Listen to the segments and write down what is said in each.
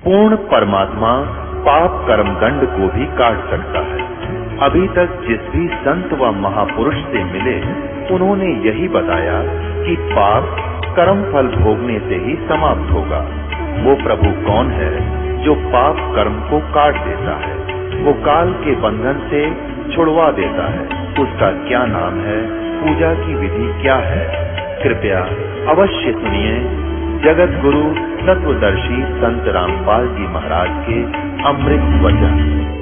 पूर्ण परमात्मा पाप कर्म दंड को भी काट सकता है। अभी तक जिस भी संत व महापुरुष से मिले उन्होंने यही बताया कि पाप कर्म फल भोगने से ही समाप्त होगा। वो प्रभु कौन है जो पाप कर्म को काट देता है, वो काल के बंधन से छुड़वा देता है। उसका क्या नाम है, पूजा की विधि क्या है? कृपया अवश्य सुनिए जगत गुरु तत्वदर्शी संत रामपाल जी महाराज के अमृत वचन।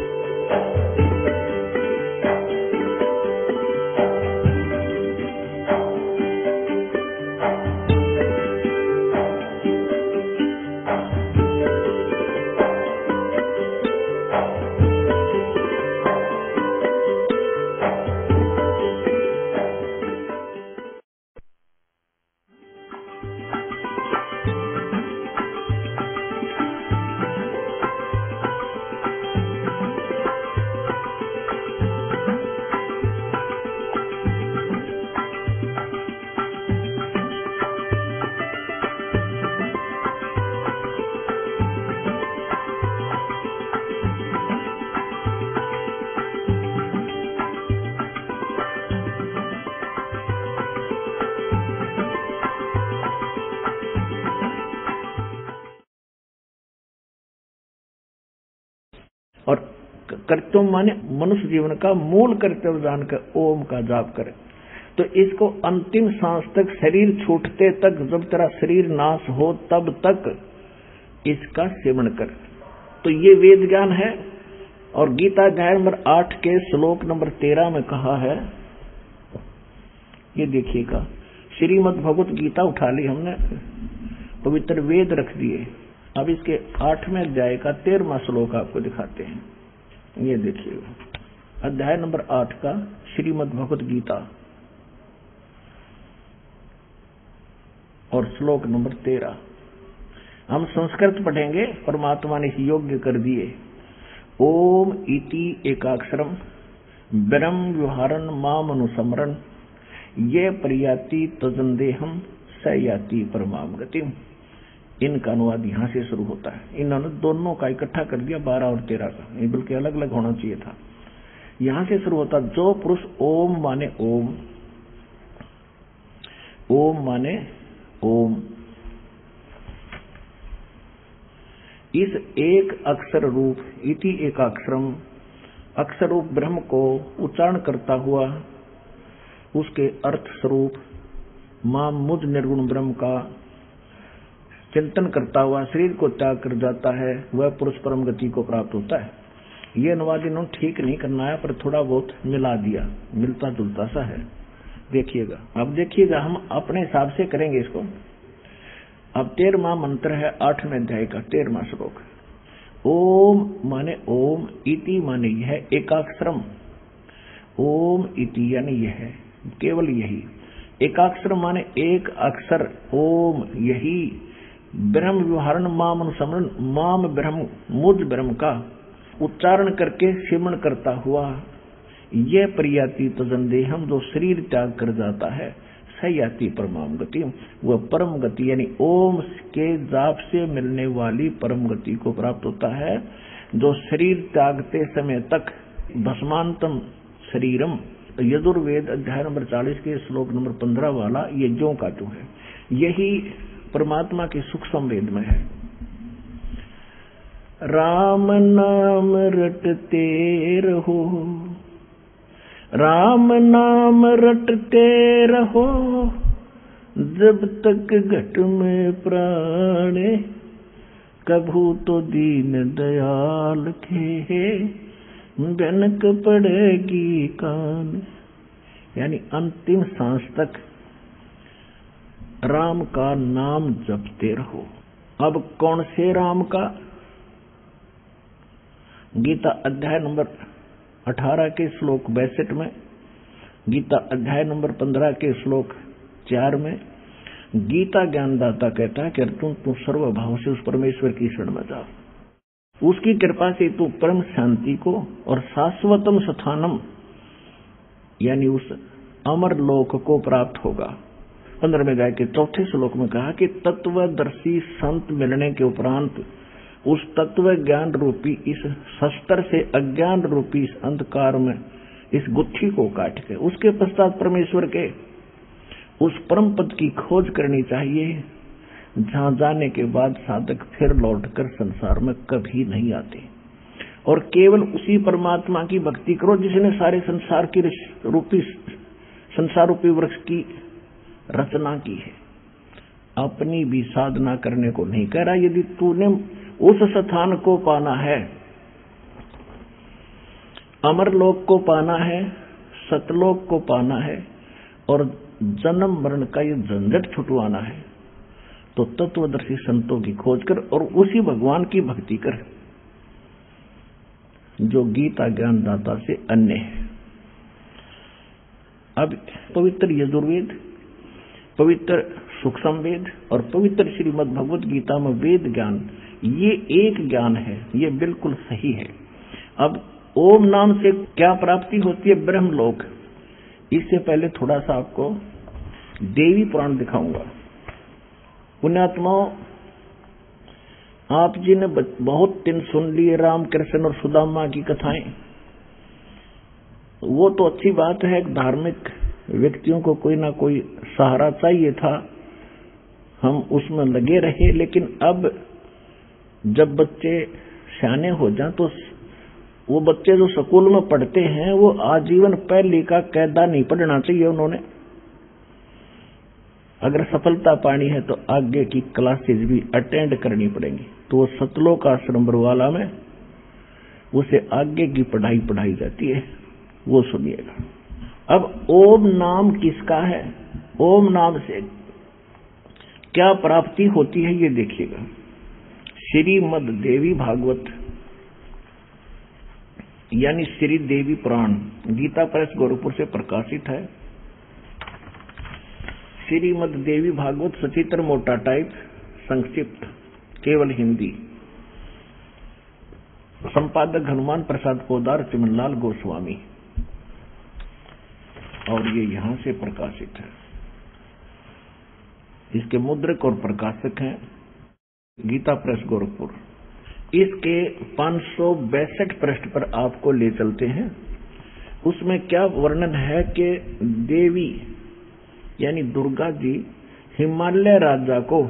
और कर्तव्य माने मनुष्य जीवन का मूल कर्तव्य जानकर ओम का जाप करे। तो इसको अंतिम सांस तक, शरीर छूटते तक, जब तेरा शरीर नाश हो तब तक इसका सेवन कर। तो ये वेद ज्ञान है। और गीता अध्याय नंबर 8 के श्लोक नंबर 13 में कहा है, ये देखिएगा, श्रीमद् भगवत गीता उठा ली हमने, पवित्र वेद रख दिए। अब इसके 8वें अध्याय का 13वां श्लोक आपको दिखाते हैं। ये देखिएगा, अध्याय नंबर 8 का श्रीमद् भगवत गीता और श्लोक नंबर 13। हम संस्कृत पढ़ेंगे, परमात्मा ने योग्य कर दिए। ओम इति एकाक्षरम ब्रह्म व्यवहारन माम अनुसमरन ये प्रयाति तजंदेहम स याति परमाम गतिम। इनका अनुवाद यहां से शुरू होता है। इन्होंने दोनों का इकट्ठा कर दिया, 12 और 13 का, ये बल्कि अलग अलग होना चाहिए था। यहां से शुरू होता, जो पुरुष ओम माने ओम, ओम माने ओम, इस एक अक्षर रूप इति एकाक्षरम अक्षर रूप ब्रह्म को उच्चारण करता हुआ उसके अर्थ स्वरूप मां मुझ निर्गुण ब्रह्म का चिंतन करता हुआ शरीर को त्याग कर जाता है, वह पुरुष परम गति को प्राप्त होता है। ये अनुवाद इन्होंने ठीक नहीं करना है, पर थोड़ा बहुत मिला दिया, मिलता जुलता सा है। देखिएगा, अब देखिएगा, हम अपने हिसाब से करेंगे इसको। अब 13वां मंत्र है 8वें अध्याय का 13वां श्लोक। ओम माने ओम, इति माने यह, एकाक्षरम। ओम इति यानी यह, केवल यही। एकाक्षर माने एक अक्षर, ओम यही। ब्रह्म व्यवहारण माम अनुसमरण, माम ब्रह्म मुझ ब्रह्म का उच्चारण करके सिमरण करता हुआ, यह प्रयाति तजंदेहम जो शरीर त्याग कर जाता है, सयाति परमाम गति, वह परम गति यानी ओम के जाप से मिलने वाली परम गति को प्राप्त होता है। जो शरीर त्यागते समय तक भस्मांतम शरीरम, यजुर्वेद अध्याय नंबर 40 के श्लोक नंबर 15 वाला ये ज्यों का त्यों है। यही परमात्मा के सूक्ष्म वेद में है। राम नाम रटते रहो, राम नाम रटते रहो, जब तक घट में प्राण, कभू तो दीन दयाल के बनक पड़ेगी कान। यानी अंतिम सांस तक राम का नाम जपते रहो। अब कौन से राम का? गीता अध्याय नंबर 18 के श्लोक 62 में, गीता अध्याय नंबर 15 के श्लोक 4 में गीता ज्ञानदाता कहता है कि अर्जुन तू सर्वभाव से उस परमेश्वर की शरण में जा, उसकी कृपा से तू परम शांति को और शाश्वतम स्थानम यानी उस अमर लोक को प्राप्त होगा। 15वें अध्याय के 4थे श्लोक में कहा कि तत्वदर्शी संत मिलने के उपरांत उस तत्व ज्ञान रूपी इस शस्त्र से अज्ञान रूपी इस अंधकार में इस गुत्थी को काट के उसके पश्चात परमेश्वर के उस परम पद की खोज करनी चाहिए, जहां जाने के बाद साधक फिर लौटकर संसार में कभी नहीं आते और केवल उसी परमात्मा की भक्ति करो जिसने सारे संसार की संसार रूपी वृक्ष की रचना की है। अपनी भी साधना करने को नहीं कह रहा। यदि तूने उस स्थान को पाना है, अमरलोक को पाना है, सतलोक को पाना है और जन्म मरण का ये झंझट छुटवाना है, तो तत्वदर्शी संतों की खोज कर और उसी भगवान की भक्ति कर जो गीता ज्ञान दाता से अन्य है। अब पवित्र यजुर्वेद, पवित्र सूक्ष्म वेद और पवित्र श्रीमद् भगवत गीता में वेद ज्ञान, ये एक ज्ञान है, ये बिल्कुल सही है। अब ओम नाम से क्या प्राप्ति होती है? ब्रह्मलोक। इससे पहले थोड़ा सा आपको देवी पुराण दिखाऊंगा। पुण्यात्माओं, आप जी ने बहुत दिन सुन लिए राम कृष्ण और सुदामा की कथाएं। वो तो अच्छी बात है, धार्मिक व्यक्तियों को कोई ना कोई सहारा चाहिए था, हम उसमें लगे रहे। लेकिन अब जब बच्चे सियाने हो जाएं तो वो बच्चे जो स्कूल में पढ़ते हैं वो आजीवन पहली का कायदा नहीं पढ़ना चाहिए उन्होंने। अगर सफलता पानी है तो आगे की क्लासेज भी अटेंड करनी पड़ेंगी। तो वो सतलोक आश्रम बरवाला में उसे आगे की पढ़ाई जाती है, वो सुनिएगा। अब ओम नाम किसका है? ओम नाम से क्या प्राप्ति होती है ये देखिएगा। श्रीमद् देवी भागवत यानी श्री देवी पुराण गीता प्रेस गोरखपुर से प्रकाशित है। श्रीमद् देवी भागवत सचित्र मोटा टाइप, संक्षिप्त केवल हिंदी, संपादक हनुमान प्रसाद पोदार, चिमनलाल गोस्वामी, और ये यहां से प्रकाशित है। इसके मुद्रक और प्रकाशक हैं गीता प्रेस गोरखपुर। इसके 562 पृष्ठ पर आपको ले चलते हैं। उसमें क्या वर्णन है कि देवी यानी दुर्गा जी हिमालय राजा को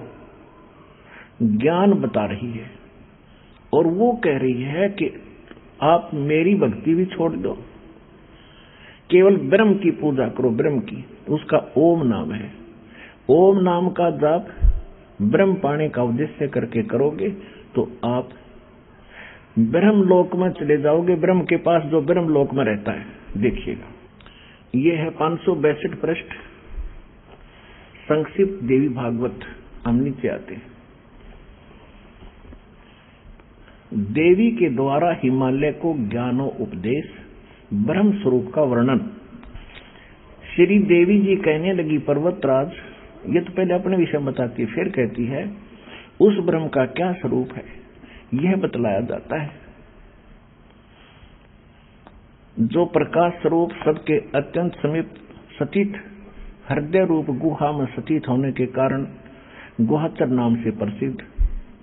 ज्ञान बता रही है और वो कह रही है कि आप मेरी भक्ति भी छोड़ दो, केवल ब्रह्म की पूजा करो, ब्रह्म की। उसका ओम नाम है। ओम नाम का जाप ब्रह्म पाने का उद्देश्य करके करोगे तो आप ब्रह्म लोक में चले जाओगे, ब्रह्म के पास जो ब्रह्म लोक में रहता है। देखिएगा, ये है 562 पृष्ठ, संक्षिप्त देवी भागवत। हम नीचे आते हैं। देवी के द्वारा हिमालय को ज्ञानो उपदेश, ब्रह्म स्वरूप का वर्णन। श्री देवी जी कहने लगी, पर्वतराज, ये तो पहले अपने विषय बताती है, फिर कहती है उस ब्रह्म का क्या स्वरूप है यह बतलाया जाता है, जो प्रकाश स्वरूप सबके अत्यंत समीप सतीत हृदय रूप गुहा में सतीत होने के कारण गुहाचर नाम से प्रसिद्ध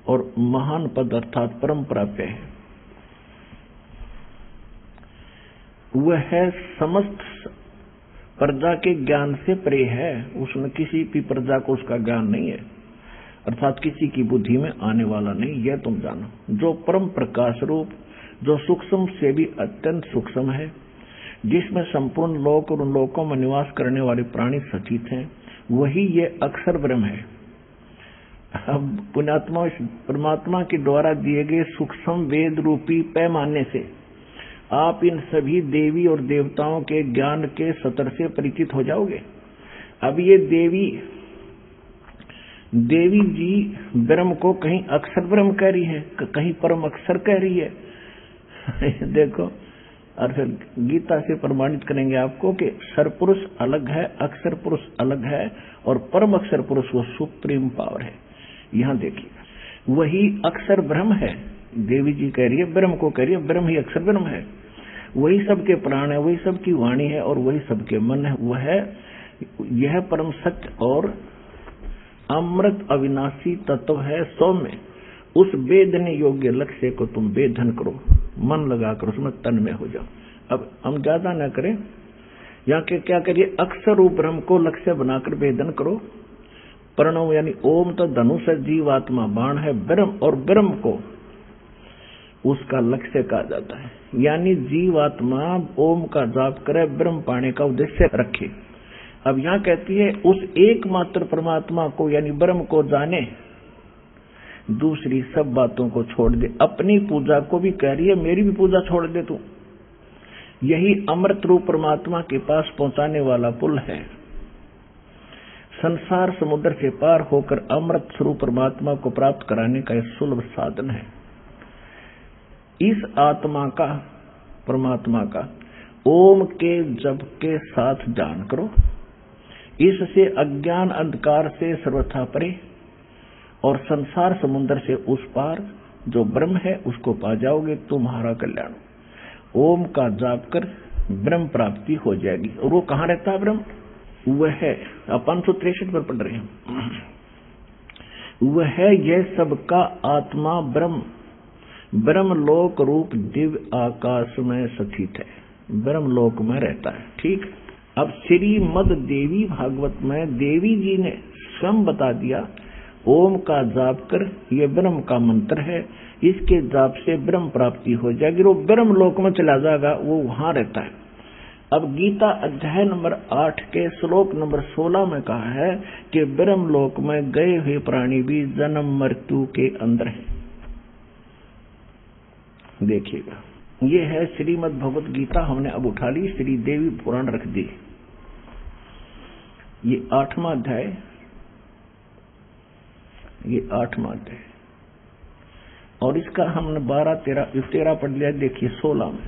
और महान पद अर्थात परम प्राप्य है। वह समस्त प्रजा के ज्ञान से परे है, उसमें किसी भी प्रजा को उसका ज्ञान नहीं है, अर्थात किसी की बुद्धि में आने वाला नहीं, यह तुम जानो। जो परम प्रकाश रूप, जो सूक्ष्म से भी अत्यंत सूक्ष्म है, जिसमें संपूर्ण लोक और उन लोकों में निवास करने वाले प्राणी सचित हैं, वही ये अक्षर ब्रह्म है। अब पुण्यात्मा इस परमात्मा के द्वारा दिए गए सूक्ष्म वेद रूपी पैमाने से आप इन सभी देवी और देवताओं के ज्ञान के सतर से परिचित हो जाओगे। अब ये देवी जी ब्रह्म को कहीं अक्षर ब्रह्म कह रही है, कहीं परम अक्षर कह रही है। देखो, और फिर गीता से प्रमाणित करेंगे आपको कि सरपुरुष अलग है, अक्षर पुरुष अलग है और परम अक्षर पुरुष वो सुप्रीम पावर है। यहां देखिए, वही अक्षर ब्रह्म है। देवी जी कह रही है, ब्रह्म को कह रही है, ब्रह्म ही अक्षर ब्रह्म है। वही सबके प्राण है, वही सबकी वाणी है और वही सबके मन है। वह यह परम सत्य और अमृत अविनाशी तत्व है, सौम्य उस वेदने योग्य लक्ष्य को तुम वेधन करो, मन लगाकर उसमें तन्मय हो जाओ। अब हम ज्यादा न करें, यहाँ के क्या करिए, अक्षर रूप ब्रह्म को लक्ष्य बनाकर वेदन करो। प्रणव यानी ओम तो धनुष है, जीवात्मा बाण है, ब्रह्म और ब्रह्म को उसका लक्ष्य कहा जाता है। यानी जीवात्मा ओम का जाप करे, ब्रह्म पाने का उद्देश्य रखे। अब यहाँ कहती है उस एकमात्र परमात्मा को यानी ब्रह्म को जाने, दूसरी सब बातों को छोड़ दे। अपनी पूजा को भी कह रही है, मेरी भी पूजा छोड़ दे तू। यही अमृत रूप परमात्मा के पास पहुंचाने वाला पुल है। संसार समुद्र से पार होकर अमृत स्वरूप परमात्मा को प्राप्त कराने का यह सुलभ साधन है। इस आत्मा का, परमात्मा का ओम के जप के साथ ध्यान करो। इससे अज्ञान अंधकार से सर्वथा परे और संसार समुद्र से उस पार जो ब्रह्म है उसको पा जाओगे, तुम्हारा कल्याण। ओम का जाप कर ब्रह्म प्राप्ति हो जाएगी। और वो कहाँ रहता है ब्रह्म? वह है, 563 पर पढ़ रहे हैं, वह है यह सबका आत्मा ब्रह्म, ब्रह्मलोक रूप दिव्य आकाश में स्थित है, ब्रह्मलोक में रहता है। ठीक। अब श्रीमद देवी भागवत में देवी जी ने स्वयं बता दिया, ओम का जाप कर, ये ब्रह्म का मंत्र है, इसके जाप से ब्रह्म प्राप्ति हो जाएगी, वो ब्रह्म लोक में चला जाएगा, वो वहां रहता है। अब गीता अध्याय नंबर 8 के श्लोक नंबर 16 में कहा है कि ब्रह्म लोक में गए हुए प्राणी भी जन्म मृत्यु के अंदर है। देखिएगा, ये है श्रीमद् भगवत गीता, हमने अब उठा ली, श्री देवी पुराण रख दी। ये 8वां अध्याय, ये 8वां अध्याय, और इसका हमने 13 पढ़ लिया। देखिए 16 में,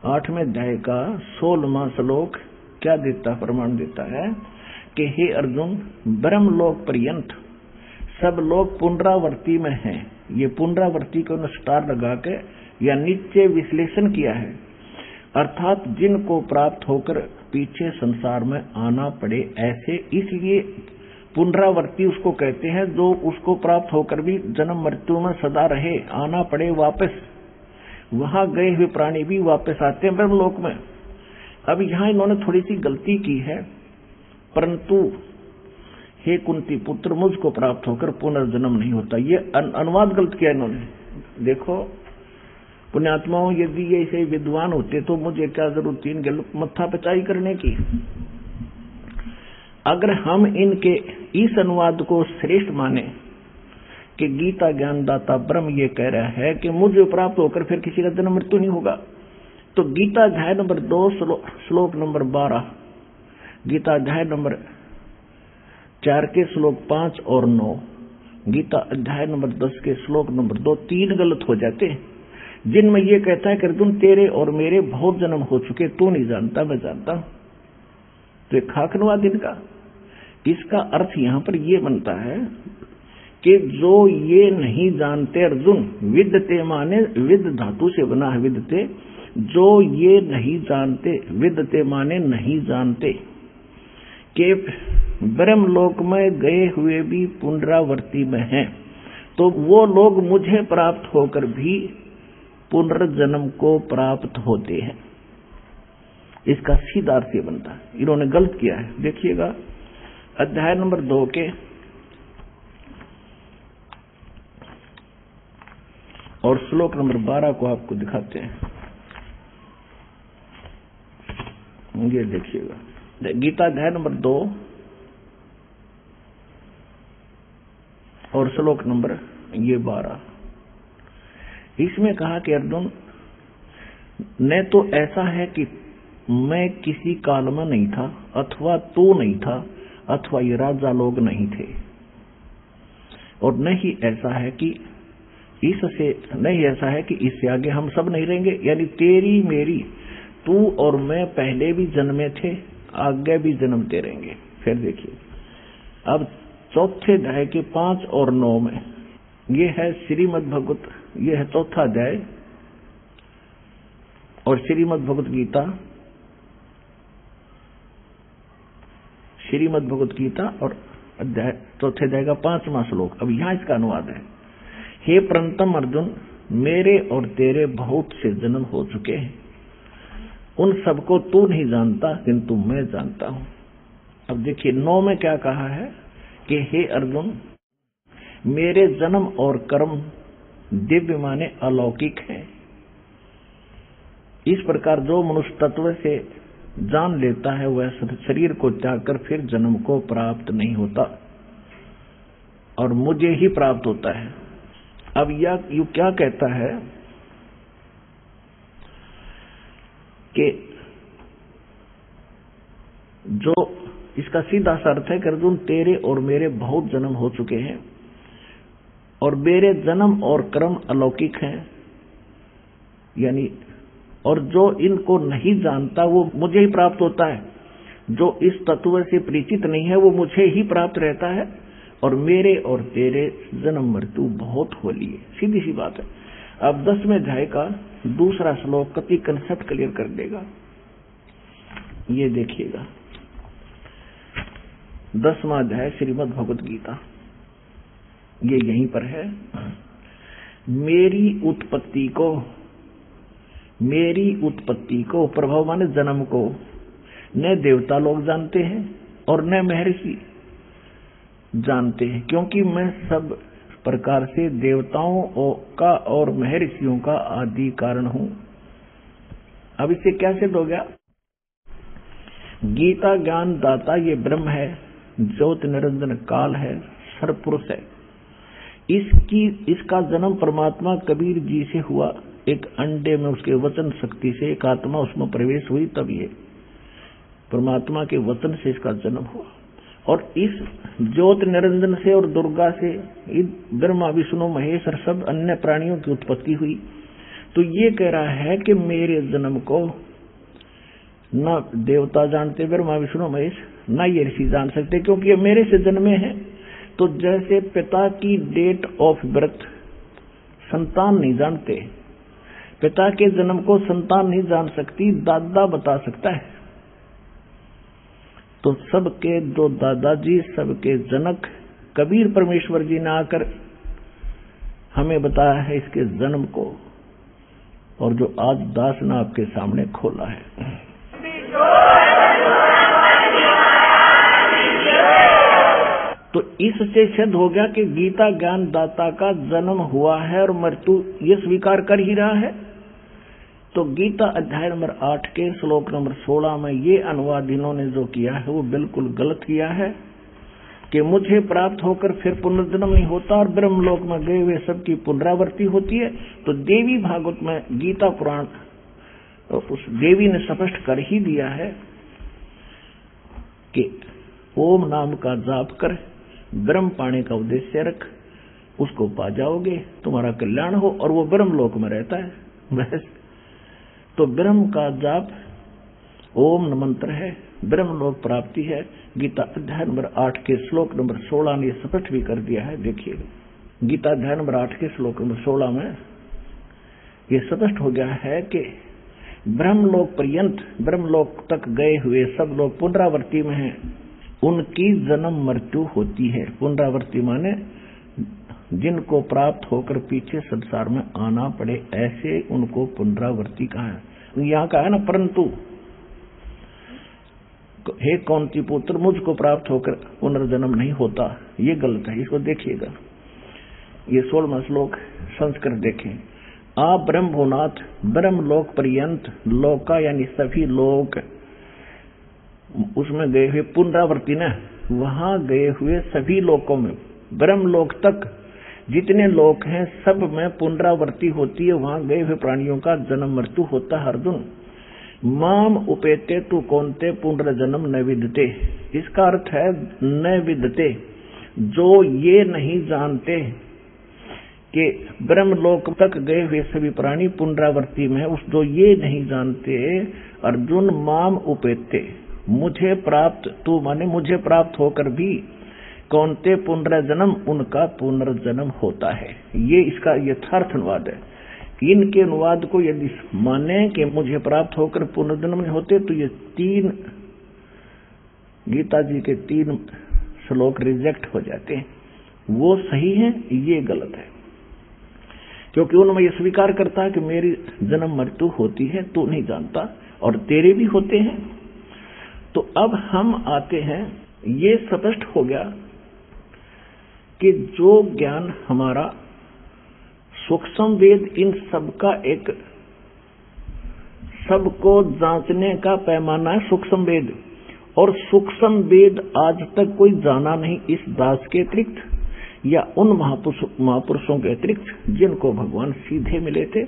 8वें अध्याय का 16वां श्लोक क्या देता, प्रमाण देता है कि हे अर्जुन, ब्रह्मलोक पर्यंत सब लोग पुनरावर्ती में हैं। ये पुनरावर्ती को स्टार लगा के या नीचे विश्लेषण किया है, अर्थात जिनको प्राप्त होकर पीछे संसार में आना पड़े ऐसे। इसलिए पुनरावर्ती उसको कहते हैं जो उसको प्राप्त होकर भी जन्म मृत्यु में सदा रहे, आना पड़े वापस। वहां गए हुए प्राणी भी वापस आते हैं ब्रह्मलोक में। अब यहाँ इन्होंने थोड़ी सी गलती की है, परंतु हे कुंती पुत्र, मुझको प्राप्त होकर पुनर्जन्म नहीं होता, ये अनुवाद गलत किया इन्होंने। देखो पुण्यात्माओं, यदि ये ऐसे विद्वान होते तो मुझे क्या जरूरत थी इनके मत्था पिचाई करने की। अगर हम इनके इस अनुवाद को श्रेष्ठ माने कि गीता ज्ञानदाता ब्रह्म ये कह रहा है कि मुझे प्राप्त होकर फिर किसी का जन्म मृत्यु नहीं होगा, तो गीता अध्याय नंबर 2 श्लोक नंबर 12, गीता अध्याय नंबर 4 के श्लोक 5 और 9, गीता अध्याय नंबर 10 के श्लोक नंबर 2, 3 गलत हो जाते हैं, जिनमें ये कहता है कि अर्जुन तेरे और मेरे बहुत जन्म हो चुके, तू नहीं जानता, मैं जानता हूं। तो एक खाकनवाद इनका। इसका अर्थ यहां पर यह बनता है कि जो ये नहीं जानते, अर्जुन विद्यते माने विद धातु से बना है विद्यते, जो ये नहीं जानते, विद्यते माने नहीं जानते कि ब्रह्मलोक में गए हुए भी पुनरावर्ती में हैं, तो वो लोग मुझे प्राप्त होकर भी पुनर्जन्म को प्राप्त होते हैं। इसका सीधा अर्थ बनता है, इन्होंने गलत किया है। देखिएगा अध्याय नंबर 2 के और श्लोक नंबर 12 को आपको दिखाते हैं। ये देखिएगा, गीता अध्याय नंबर 2 और श्लोक नंबर ये 12, इसमें कहा कि अर्जुन न तो ऐसा है कि मैं किसी काल में नहीं था, अथवा तू नहीं था, अथवा ये राजा लोग नहीं थे, और नहीं ऐसा है कि ऐसा है कि इससे आगे हम सब नहीं रहेंगे। यानी तेरी मेरी, तू और मैं पहले भी जन्मे थे, आगे भी जन्मते रहेंगे। फिर देखिए अब चौथे अध्याय के 5 और 9 में, ये है श्रीमद् भगवत, ये है चौथा अध्याय और श्रीमद् भगवत गीता, श्रीमद् भगवत गीता और अध्याय चौथे अध्याय का 5वां श्लोक। अब यहां इसका अनुवाद है, हे परंतम अर्जुन, मेरे और तेरे बहुत से जन्म हो चुके हैं, उन सबको तू नहीं जानता किंतु मैं जानता हूं। अब देखिए 9 में क्या कहा है कि हे अर्जुन, मेरे जन्म और कर्म दिव्य माने अलौकिक हैं। इस प्रकार जो मनुष्य तत्व से जान लेता है वह शरीर को त्याग कर फिर जन्म को प्राप्त नहीं होता और मुझे ही प्राप्त होता है। अब यह क्या कहता है कि जो इसका सीधा सा अर्थ है कि अर्जुन, तेरे और मेरे बहुत जन्म हो चुके हैं और मेरे जन्म और कर्म अलौकिक हैं, यानी और जो इनको नहीं जानता वो मुझे ही प्राप्त होता है। जो इस तत्व से परिचित नहीं है वो मुझे ही प्राप्त रहता है और मेरे और तेरे जन्म मृत्यु बहुत होली है। सीधी सी बात है। अब 10वें अध्याय का दूसरा श्लोक कति कंसेप्ट क्लियर कर देगा। ये देखिएगा, 10वां अध्याय श्रीमद् भगवत गीता, ये यहीं पर है। मेरी उत्पत्ति को प्रभाव माने जन्म को न देवता लोग जानते हैं और न महर्षि जानते हैं, क्योंकि मैं सब प्रकार से देवताओं का और महर्षियों का आदि कारण हूं। अब इससे क्या सिद्ध हो गया? गीता ज्ञान दाता ये ब्रह्म है, ज्योति निरंजन काल है, सर्वपुरुष है। इसका जन्म परमात्मा कबीर जी से हुआ। एक अंडे में उसके वचन शक्ति से एक आत्मा उसमें प्रवेश हुई, तब ये परमात्मा के वचन से इसका जन्म हुआ। और इस ज्योति निरंजन से और दुर्गा से ब्रह्मा विष्णु महेश और सब अन्य प्राणियों की उत्पत्ति हुई। तो ये कह रहा है कि मेरे जन्म को न देवता जानते, ब्रह्मा विष्णु महेश, न ये ऋषि जान सकते, क्योंकि ये मेरे से जन्मे हैं। तो जैसे पिता की डेट ऑफ बर्थ संतान नहीं जानते, पिता के जन्म को संतान नहीं जान सकती, दादा बता सकता है। तो सबके जो दादाजी, सबके जनक कबीर परमेश्वर जी ने आकर हमें बताया है इसके जन्म को, और जो आज दास ने आपके सामने खोला है। तो इससे सिद्ध हो गया कि गीता ज्ञान दाता का जन्म हुआ है और मृत्यु ये स्वीकार कर ही रहा है। तो गीता अध्याय नंबर 8 के श्लोक नंबर 16 में ये अनुवाद इन्होंने जो किया है वो बिल्कुल गलत किया है कि मुझे प्राप्त होकर फिर पुनर्जन्म नहीं होता और ब्रह्मलोक में गए हुए सबकी पुनरावृत्ति होती है। तो देवी भागवत में गीता पुराण उस देवी ने स्पष्ट कर ही दिया है कि ओम नाम का जाप कर ब्रह्म पाने का उद्देश्य रख, उसको पा जाओगे, तुम्हारा कल्याण हो, और वो ब्रह्मलोक में रहता है बस। तो ब्रह्म का जाप ओम मंत्र है, ब्रह्मलोक प्राप्ति है। गीता अध्याय नंबर 8 के श्लोक नंबर 16 ने स्पष्ट भी कर दिया है। देखिए गीता अध्याय नंबर 8 के श्लोक नंबर 16 में ये स्पष्ट हो गया है कि ब्रह्मलोक पर्यंत, ब्रह्मलोक तक गए हुए सब लोग पुनरावृत्ति में हैं, उनकी जन्म मृत्यु होती है। पुनरावृत्ति माने जिनको प्राप्त होकर पीछे संसार में आना पड़े, ऐसे उनको पुनरावृत्ति कहा है। यहाँ का है ना, परंतु हे कौंती पुत्र, मुझको प्राप्त होकर पुनर्जन्म नहीं होता, ये गलत है। इसको देखिएगा, ये 16वां श्लोक संस्कृत देखें। आप ब्रह्म भुनाथ ब्रह्मलोक पर्यंत, लोका यानी सभी लोक, उसमें गए हुए पुनरावृत्ति न, वहां गए हुए सभी लोकों में, ब्रह्मलोक तक जितने लोक हैं सब में पुनरावृत्ति होती है, वहां गए हुए प्राणियों का जन्म मृत्यु होता है। अर्जुन माम उपेते तू कौनते पुनर्जन्म न विदते, इसका अर्थ है न विदते, जो ये नहीं जानते कि ब्रह्मलोक तक गए हुए सभी प्राणी पुनरावृत्ति में, उस जो ये नहीं जानते, अर्जुन माम उपेते, मुझे प्राप्त, तू माने मुझे प्राप्त होकर भी कौनते पुनर्जन्म, उनका पुनर्जन्म होता है। ये इसका यथार्थ अनुवाद है। इनके अनुवाद को यदि माने कि मुझे प्राप्त होकर पुनर्जन्म नहीं होते, तो ये 3 गीता जी के 3 श्लोक रिजेक्ट हो जाते हैं। वो सही है, ये गलत है। क्योंकि उनमें यह स्वीकार करता है कि मेरी जन्म मृत्यु होती है, तू नहीं जानता, और तेरे भी होते हैं। तो अब हम आते हैं, ये स्पष्ट हो गया कि जो ज्ञान हमारा सूक्ष्म वेद इन सबका एक सबको जांचने का पैमाना है सूक्ष्म वेद, और सूक्ष्म वेद आज तक कोई जाना नहीं इस दास के अतिरिक्त या उन महापुरुषों के अतिरिक्त जिनको भगवान सीधे मिले थे,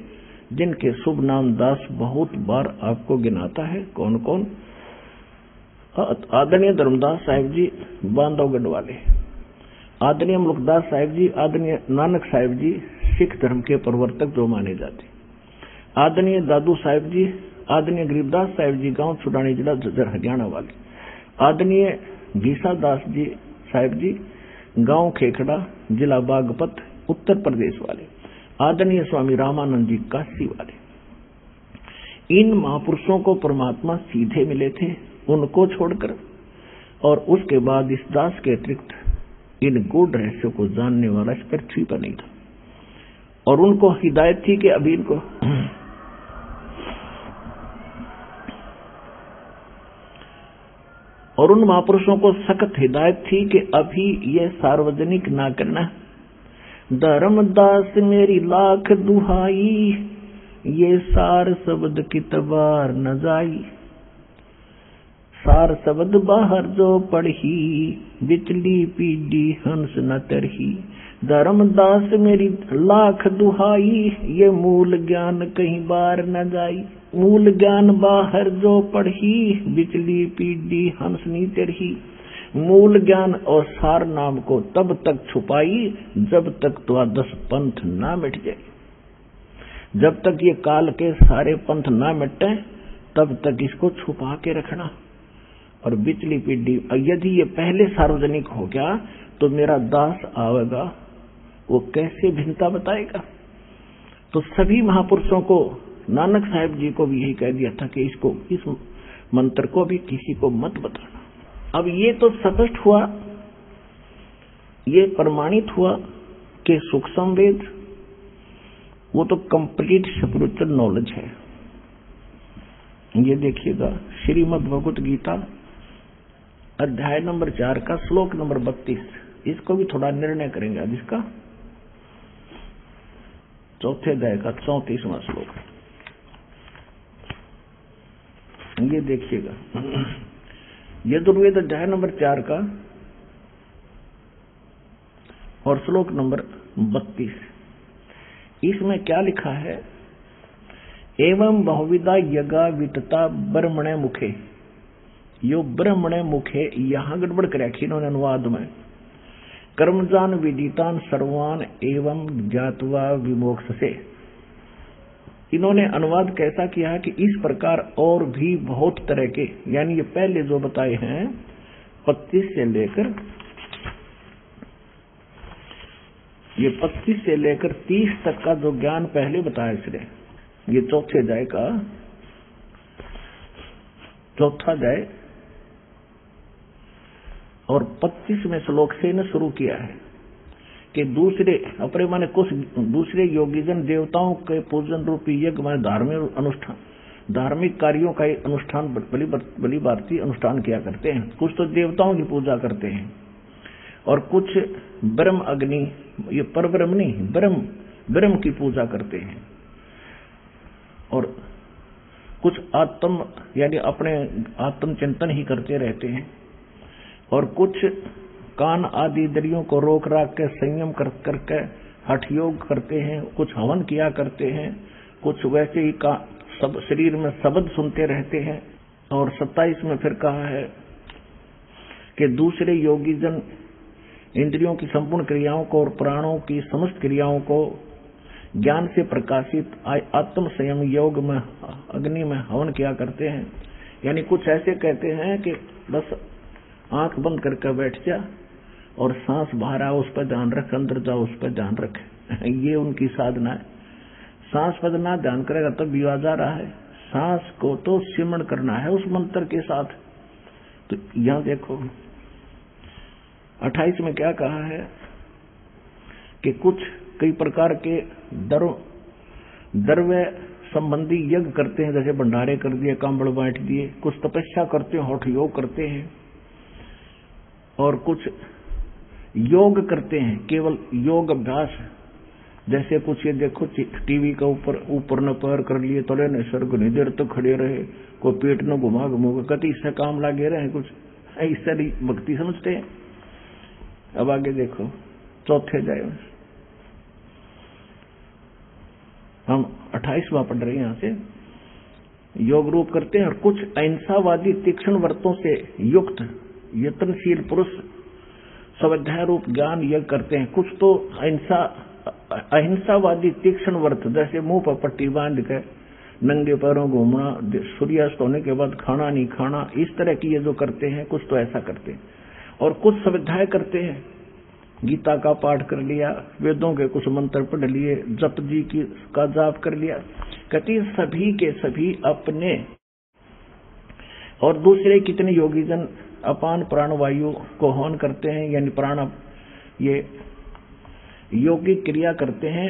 जिनके शुभ नाम दास बहुत बार आपको गिनाता है। कौन कौन? आदरणीय धर्मदास साहिब जी बांधवगढ़ वाले, आदरणीय मुल्कदास साहिब जी, आदरणीय नानक साहिब जी सिख धर्म के प्रवर्तक जो माने जाते, आदरणीय दादू साहिब जी, आदरणीय गरीबदास साहिब जी गांव छुड़ानी जिला जज्जर हरियाणा वाले, आदरणीय घीसा दास जी साहिब जी गांव खेखड़ा जिला बागपत उत्तर प्रदेश वाले, आदरणीय स्वामी रामानंद जी काशी वाले। इन महापुरुषों को परमात्मा सीधे मिले थे, उनको छोड़कर, और उसके बाद इस दास के अतिरिक्त इन गूढ़ रहस्यों को जानने वाला इस पृथ्वी पर नहीं था। और उनको हिदायत थी कि अभी इनको और उन महापुरुषों को सख्त हिदायत थी कि अभी ये सार्वजनिक ना करना। धर्मदास मेरी लाख दुहाई, ये सार शब्द की तबार न जाई, सार शब्द बाहर जो पढ़ी, बिचली पीडी हंस न तरही। धर्मदास मेरी लाख दुहाई, ये मूल ज्ञान कहीं बार न जाई, मूल ज्ञान बाहर जो पढ़ी, बिचली पीडी हंस नी तरही। मूल ज्ञान और सार नाम को तब तक छुपाई जब तक द्वादश पंथ ना मिट जाए, जब तक ये काल के सारे पंथ ना मिटे तब तक इसको छुपा के रखना। और बिचली पीढ़ी, यदि ये पहले सार्वजनिक हो गया तो मेरा दास आवेगा, वो कैसे भिन्नता बताएगा। तो सभी महापुरुषों को, नानक साहिब जी को भी यही कह दिया था कि इसको, इस मंत्र को भी किसी को मत बताना। अब ये तो स्पष्ट हुआ, ये प्रमाणित हुआ कि सूक्ष्म वेद वो तो कंप्लीट स्पिरिचुअल नॉलेज है। ये देखिएगा श्रीमद् भगवत गीता अध्याय नंबर 4 का श्लोक नंबर 32, इसको भी थोड़ा निर्णय करेंगे आज इसका। चौथे अध्याय का 34वां श्लोक, ये देखिएगा यजुर्वेद अध्याय नंबर 4 का और श्लोक नंबर 32। इसमें क्या लिखा है? एवं बहुविधा यज्ञा वितता ब्रह्मणे मुखे। यो ब्रह्मणे मुखे यहां गड़बड़ कर रखी इन्होंने अनुवाद में। कर्मजान विदितान सर्वान एवं ज्ञात्वा विमोक्ष से। इन्होंने अनुवाद कैसा किया है कि इस प्रकार और भी बहुत तरह के, यानी ये पहले जो बताए हैं 25 से लेकर, ये 25 से लेकर 30 तक का जो ज्ञान पहले बताया इसने, ये चौथे अध्याय का चौथा अध्याय और 25वें श्लोक से ने शुरू किया है कि दूसरे अपने माने कुछ दूसरे योगीजन देवताओं के पूजन रूपी यज्ञ माने धार्मिक अनुष्ठान, धार्मिक कार्यों का अनुष्ठान बलि भारती अनुष्ठान किया करते हैं। कुछ तो देवताओं की पूजा करते हैं और कुछ ब्रह्म अग्नि, ये परब्रह्म नहीं, ब्रह्म की पूजा करते हैं। और कुछ आत्म यानी अपने आत्म चिंतन ही करते रहते हैं। और कुछ कान आदि इंद्रियों को रोक राख के संयम करके हठ योग करते हैं, कुछ हवन किया करते हैं, कुछ वैसे ही का सब शरीर में शब्द सुनते रहते हैं। और 27 में फिर कहा है कि दूसरे योगी जन इंद्रियों की संपूर्ण क्रियाओं को और प्राणों की समस्त क्रियाओं को ज्ञान से प्रकाशित आत्म संयम योग में अग्नि में हवन किया करते हैं। यानी कुछ ऐसे कहते हैं कि बस आंख बंद करके बैठ जा और सांस बाहर आओ उस पर ध्यान रख, अंदर जाओ उस पर ध्यान रख। ये उनकी साधना है। सांस पर ना ध्यान करेगा तब भी आ जा रहा है। सांस को तो सिमरण करना है उस मंत्र के साथ। तो यहां देखो 28 में क्या कहा है कि कुछ कई प्रकार के द्रव्य संबंधी यज्ञ करते हैं, जैसे भंडारे कर दिए, कांबड़ बांट दिए। कुछ तपस्या करते हैं, हठ योग करते हैं, और कुछ योग करते हैं, केवल योग अभ्यास। जैसे कुछ ये देखो टीवी का ऊपर न पैर कर लिए, तले न सर घनी देर तक खड़े रहे, कोई पेट न घुमा घुमा, कति इससे काम लागे रहे, कुछ ऐसा भक्ति समझते हैं। अब आगे देखो, चौथे अध्याय हम 28वां पढ़ रहे हैं। यहां से योग रूप करते हैं, और कुछ अहिंसावादी तीक्ष्ण व्रतों से युक्त यत्नशील पुरुष स्वाध्याय रूप ज्ञान यज्ञ करते हैं। कुछ तो अहिंसावादी तीक्ष्ण व्रत, जैसे मुंह पर पट्टी बांध कर नंगे पैरों घूमना, सूर्यास्त होने के बाद खाना नहीं खाना, इस तरह की ये जो करते हैं, कुछ तो ऐसा करते हैं। और कुछ स्वाध्याय करते हैं, गीता का पाठ कर लिया, वेदों के कुछ मंत्र पढ़ लिए, जप जी का जाप कर लिया। कहती सभी के सभी अपने और दूसरे कितने योगी जन अपान प्राणवायु को हवन करते हैं, यानी प्राण ये योगिक क्रिया करते हैं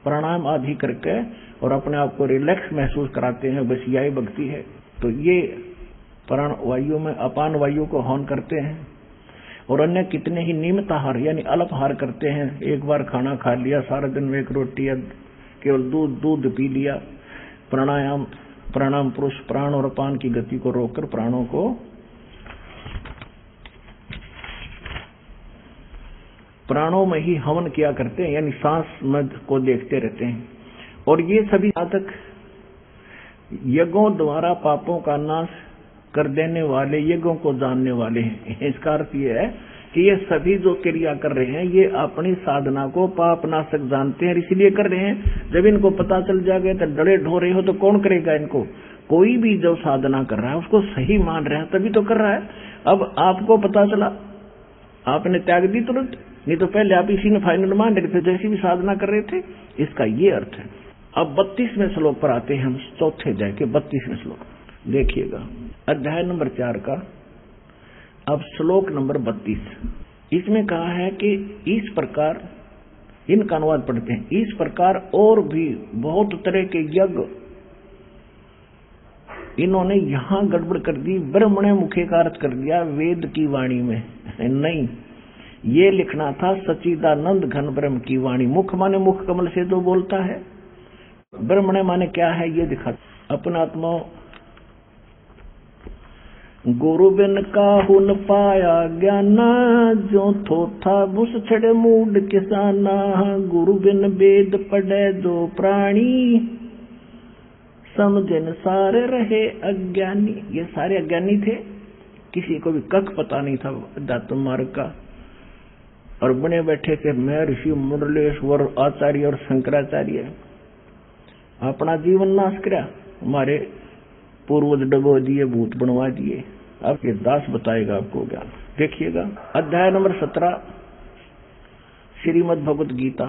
प्राणायाम आदि करके, और अपने आप को रिलैक्स महसूस कराते हैं, बस यही भक्ति है। तो ये प्राण वायु में अपान वायु को हवन करते हैं। और अन्य कितने ही नियमित आहार यानी अल्पाहार करते हैं, एक बार खाना खा लिया, सारा दिन में एक रोटी या केवल दूध पी लिया। प्राणायाम पुरुष प्राण और अपान की गति को रोककर प्राणों को प्राणों में ही हवन किया करते हैं, यानी सांस मध्य को देखते रहते हैं। और ये सभी साधक यज्ञों द्वारा पापों का नाश कर देने वाले, यज्ञों को जानने वाले हैं। इसका अर्थ ये है कि ये सभी जो क्रिया कर रहे हैं, ये अपनी साधना को पाप नाशक जानते हैं, इसलिए कर रहे हैं। जब इनको पता चल जाएगा तो डरे ढोरे हो तो कौन करेगा इनको? कोई भी जो साधना कर रहा है उसको सही मान रहा है तभी तो कर रहा है। अब आपको पता चला, आपने त्याग दी तुरंत, नहीं तो पहले आप इसी में फाइनल मान रहे थे, जैसी भी साधना कर रहे थे। इसका ये अर्थ है। अब 32वें श्लोक पर आते हैं हम, चौथे अध्याय के 32वें श्लोक देखिएगा, अध्याय नंबर 4 का अब श्लोक नंबर 32। इसमें कहा है कि इस प्रकार, इनका अनुवाद पढ़ते हैं, इस प्रकार और भी बहुत तरह के यज्ञ इन्होंने यहां गड़बड़ कर दी। ब्रह्मणे मुखे का अर्थ कर दिया वेद की वाणी में, नहीं, ये लिखना था सच्चिदानंद घन ब्रह्म की वाणी। मुख माने मुख कमल से जो बोलता है, ब्रह्मणे माने क्या है ये दिखा। अपना आत्मा गुरु बिन काहू न पाया ज्ञाना, जो थोथा बुस छड़े मूड किसाना। गुरु बिन वेद पढ़े जो प्राणी, समझन सारे रहे अज्ञानी। ये सारे अज्ञानी थे, किसी को भी कख पता नहीं था अध्यात्म मार्ग का, और बने बैठे थे मैं ऋषि मुरलेश्वर आचार्य और शंकराचार्य। अपना जीवन नाश किया, हमारे पूर्वज डबो दिए, भूत बनवा दिए। अब ये दास बताएगा आपको ज्ञान। देखिएगा अध्याय नंबर 17 श्रीमद् भगवत गीता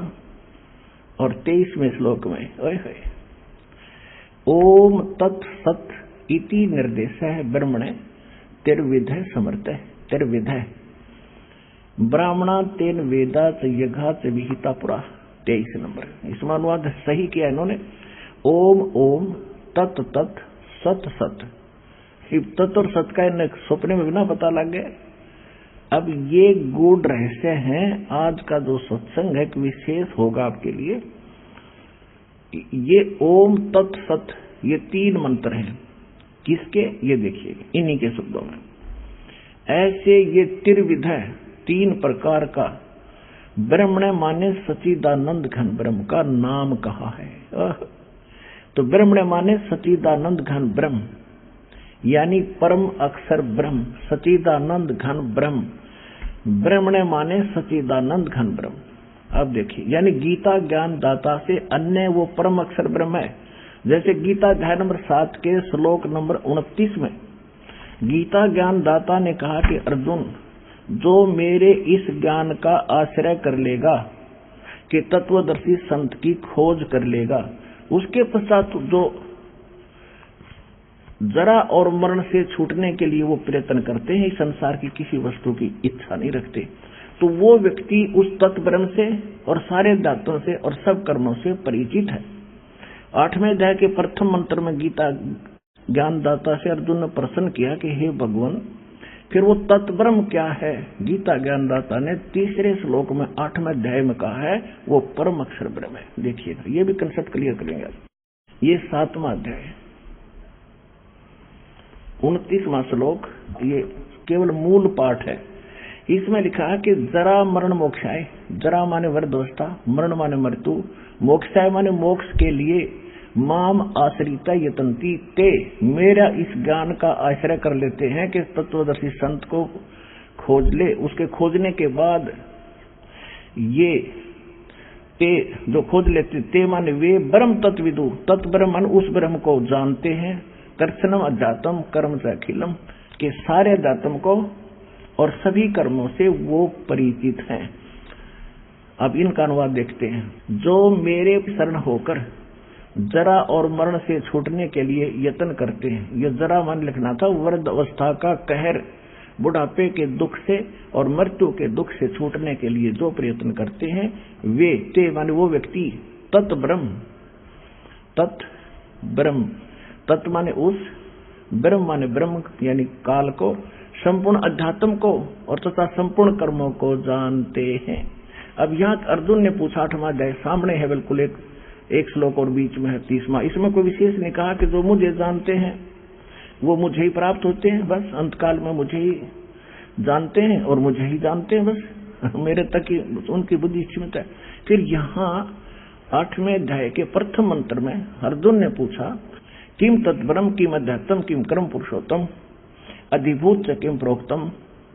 और 23वें श्लोक में, ओम तत्सत इति निर्देश है ब्रह्मणे तिर्विधय समर्थ तिर्विधय ब्राह्मणा तेन वेदा च यज्ञा च विहिता पुरा। 23 नंबर इसमें अनुवाद सही किया इन्होंने। ओम ओम तत् तत् सत सत, तत् और सत का इन्हें सपने में बिना पता लग गया। अब ये गूढ़ रहस्य हैं। आज का जो सत्संग है विशेष होगा आपके लिए। ये ओम तत् सत ये 3 मंत्र हैं। किसके? ये देखिए इन्हीं के शब्दों में। ऐसे ये त्रिविधय 3 प्रकार का ब्रह्मणे माने सच्चिदानंद घन ब्रह्म का नाम कहा है। तो ब्रह्मणे माने सच्चिदानंद घन ब्रह्म, यानी परम अक्षर ब्रह्म, सच्चिदानंद घन ब्रह्म। ब्रह्मणे माने सच्चिदानंद घन ब्रह्म। अब देखिए, यानी गीता ज्ञान दाता से अन्य वो परम अक्षर ब्रह्म है। जैसे गीता अध्याय नंबर 7 के श्लोक नंबर 29 में गीता ज्ञान दाता ने कहा कि अर्जुन, जो मेरे इस ज्ञान का आश्रय कर लेगा कि तत्वदर्शी संत की खोज कर लेगा, उसके पश्चात जो जरा और मरण से छूटने के लिए वो प्रयत्न करते हैं, इस संसार की किसी वस्तु की इच्छा नहीं रखते, तो वो व्यक्ति उस तत्व ब्रह्म से और सारे धातुओं से और सब कर्मों से परिचित है। 8वें अध्याय के प्रथम मंत्र में गीता ज्ञानदाता से अर्जुन ने प्रश्न किया कि हे भगवान, फिर वो तत्व ब्रह्म क्या है? गीता ज्ञानदाता ने तीसरे श्लोक में 8वें अध्याय में कहा है वो परम अक्षर ब्रह्म है। देखिएगा, ये भी कंसेप्ट क्लियर करेंगे। ये 7वां अध्याय 29वां श्लोक, ये केवल मूल पाठ है। इसमें लिखा है कि जरा मरण मोक्षाय, जरा माने वृद्धावस्था, मरण माने मृत्यु, मोक्षाय माने मोक्ष के लिए, माम आश्रिता यतंती ते, मेरा इस ज्ञान का आश्रय कर लेते हैं कि तत्वदर्शी संत को खोज ले। उसके खोजने के बाद ये ते जो खोज लेते, ते माने वे, ब्रह्म तत्विदु, तत्व ब्रह्म उस ब्रह्म को जानते हैं, दर्शनम अध्यात्म कर्म से अखिलम, के सारे अध्यात्म को और सभी कर्मों से वो परिचित हैं। अब इनका अनुवाद देखते हैं। जो मेरे शरण होकर जरा और मरण से छूटने के लिए यत्न करते हैं। ये जरा मान लिखना था, वृद्ध अवस्था का कहर, बुढ़ापे के दुख से और मृत्यु के दुख से छूटने के लिए जो प्रयत्न करते हैं, वे ते माने वो व्यक्ति, तत् ब्रह्म, तत् ब्रह्म, तत् माने उस, ब्रह्म माने ब्रह्म यानी काल को, संपूर्ण अध्यात्म को और तथा संपूर्ण कर्मों को जानते हैं। अब यहाँ अर्जुन ने पूछा, 8वां अध्याय सामने है, बिल्कुल एक श्लोक और बीच में है 30वां। इसमें कोई विशेष नहीं कहा कि जो मुझे जानते हैं वो मुझे ही प्राप्त होते हैं, बस अंतकाल में मुझे ही जानते हैं और मुझे ही जानते हैं, बस मेरे तक ही उनकी बुद्धि सीमित है। फिर यहाँ 8वें अध्याय के प्रथम मंत्र में अर्जुन ने पूछा, किम तत्ब्रह्म किम अध्यात्म किम कर्म पुरुषोत्तम अधिभूत च किम प्रोक्तम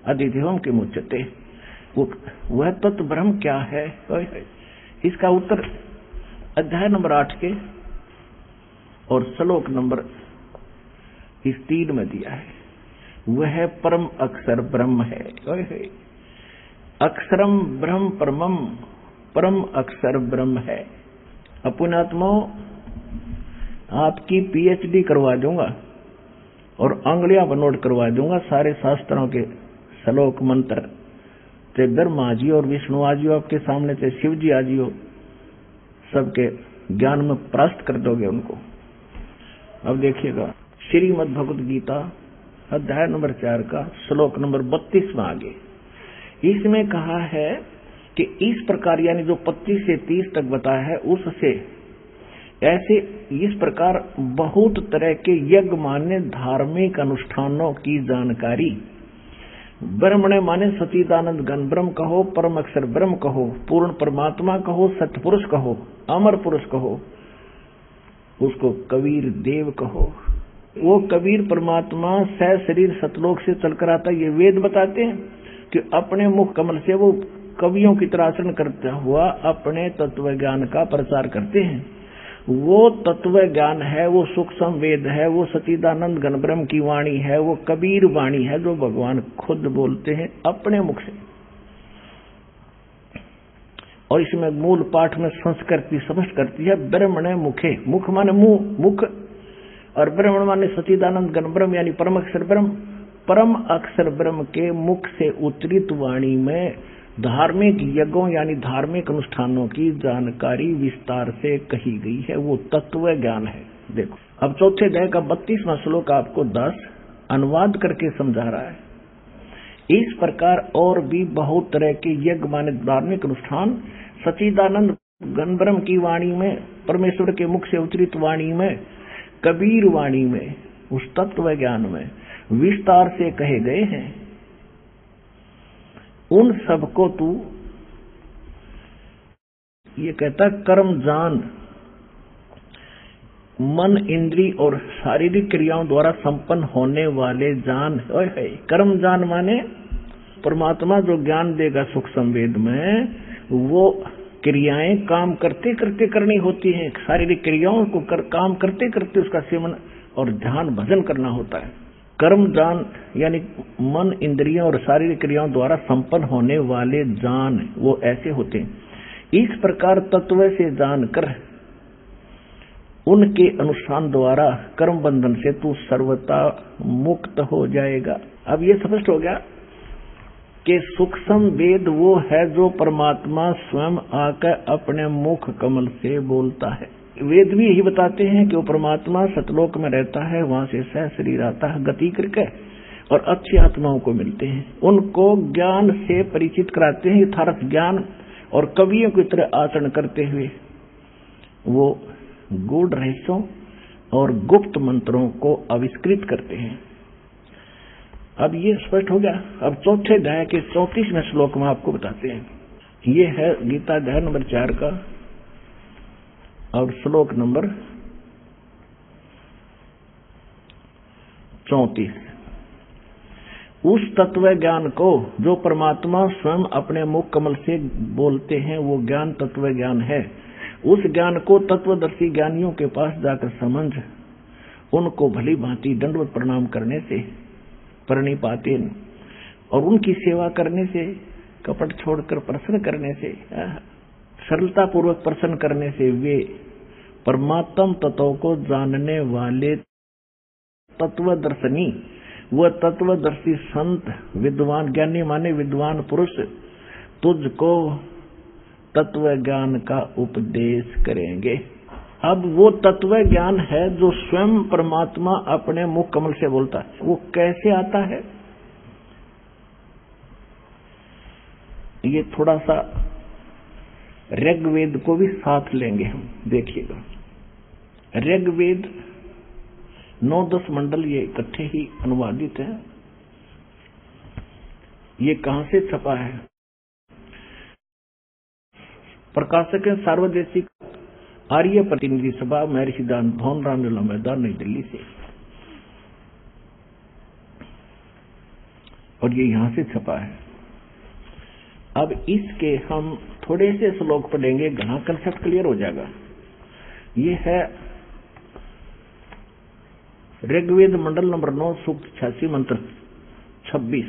अधिदेवम किम उच्यते। वह तत्व ब्रह्म क्या है? इसका उत्तर अध्याय नंबर 8 के और श्लोक नंबर 3 में दिया है। वह परम अक्षर ब्रह्म है। अक्षरम ब्रह्म परमम, परम अक्षर ब्रह्म है। अपुणात्मा आपकी पीएचडी करवा दूंगा और अंगुलियां पर नोट करवा दूंगा सारे शास्त्रों के श्लोक मंत्र, चाहे ब्रह्मा जी और विष्णु आजी हो आपके सामने, चाहे शिव जी आजी हो, सबके ज्ञान में परास्त कर दोगे उनको। अब देखिएगा, श्रीमद् भगवद गीता अध्याय नंबर 4 का श्लोक नंबर 32 में आगे इसमें कहा है कि इस प्रकार, यानी जो 25 से 30 तक बताया है, उससे ऐसे इस प्रकार बहुत तरह के यज्ञ माने धार्मिक अनुष्ठानों की जानकारी, ब्रह्मणे माने सच्चिदानंद घन ब्रह्म कहो, परम अक्षर ब्रह्म कहो, पूर्ण परमात्मा कहो, सत्पुरुष कहो, अमर पुरुष कहो, उसको कबीर देव कहो। वो कबीर परमात्मा सह शरीर सतलोक से चलकर आता, ये वेद बताते हैं कि अपने मुख कमल से वो कवियों की तरह आचरण करता हुआ अपने तत्व ज्ञान का प्रचार करते हैं। वो तत्व ज्ञान है, वो सूक्ष्म वेद है, वो सच्चिदानंद घन ब्रह्म की वाणी है, वो कबीर वाणी है जो भगवान खुद बोलते हैं अपने मुख से। और इसमें मूल पाठ में संस्कृति स्पष्ट करती है, ब्रह्मणे मुखे, मुख माने मुंह, मुख, और ब्रह्मण माने सच्चिदानंद घन ब्रह्म यानी परम अक्षर ब्रह्म। परम अक्षर ब्रह्म के मुख से उच्चरित वाणी में धार्मिक यज्ञों यानी धार्मिक अनुष्ठानों की जानकारी विस्तार से कही गई है, वो तत्व ज्ञान है। देखो, अब चौथे अध्याय का 32वां श्लोक आपको 10 अनुवाद करके समझा रहा है। इस प्रकार और भी बहुत तरह के यज्ञ माने धार्मिक अनुष्ठान सच्चिदानंद घन ब्रह्म की वाणी में, परमेश्वर के मुख से उच्चरित वाणी में, कबीर वाणी में, उस तत्व ज्ञान में विस्तार से कहे गए हैं। उन सबको तू, ये कहता कर्म जान, मन इंद्री और शारीरिक क्रियाओं द्वारा संपन्न होने वाले जान। कर्म जान माने परमात्मा जो ज्ञान देगा सूक्ष्म वेद में, वो क्रियाएं काम करते करते करनी होती हैं। शारीरिक क्रियाओं को काम करते करते उसका सेवन और ध्यान भजन करना होता है। कर्म जान यानी मन इंद्रियों और शारीरिक क्रियाओं द्वारा संपन्न होने वाले जान, वो ऐसे होते हैं। इस प्रकार तत्व से जानकर उनके अनुष्ठान द्वारा कर्म बंधन से तू सर्वथा मुक्त हो जाएगा। अब ये स्पष्ट हो गया कि सूक्ष्म वेद वो है जो परमात्मा स्वयं आकर अपने मुख कमल से बोलता है। वेद भी यही बताते हैं कि वो परमात्मा सतलोक में रहता है, वहां से सह शरीर आता है गति करके और अच्छी आत्माओं को मिलते हैं, उनको ज्ञान से परिचित कराते हैं, यथार्थ ज्ञान और कवियों की तरह आचरण करते हुए वो गूढ़ रहस्यों और गुप्त मंत्रों को आविष्कृत करते हैं। अब ये स्पष्ट हो गया। अब चौथे अध्याय के 34वें श्लोक में आपको बताते हैं। ये है गीता अध्याय नंबर 4 का और श्लोक नंबर 34। उस तत्व ज्ञान को जो परमात्मा स्वयं अपने मुख कमल से बोलते हैं वो ज्ञान तत्व ज्ञान है। उस ज्ञान को तत्वदर्शी ज्ञानियों के पास जाकर समझ उनको भली भांति दंडवत प्रणाम करने से प्रणिपाते और उनकी सेवा करने से, कपट छोड़कर प्रसन्न करने से, सरलता पूर्वक प्रसन्न करने से वे परमात्म तत्व को जानने वाले तत्वदर्शनी व तत्वदर्शी संत विद्वान ज्ञानी माने विद्वान पुरुष तुझको तत्व ज्ञान का उपदेश करेंगे। अब वो तत्व ज्ञान है जो स्वयं परमात्मा अपने मुख कमल से बोलता है। वो कैसे आता है? ये थोड़ा सा ऋग्वेद को भी साथ लेंगे हम, देखिएगा। ऋग्वेद 9-10 मंडल ये इकट्ठे ही अनुवादित है। ये कहां से छपा है? प्रकाशक है सार्वदेशिक आर्य प्रतिनिधि सभा, महर्षि भवन रामलीला मैदान, नई दिल्ली से, और ये यहां से छपा है। अब इसके हम थोड़े से श्लोक पढ़ेंगे, घना कंसेप्ट क्लियर हो जाएगा। ये है ऋग्वेद मंडल नंबर 9 सूक्त 86 मंत्र 26।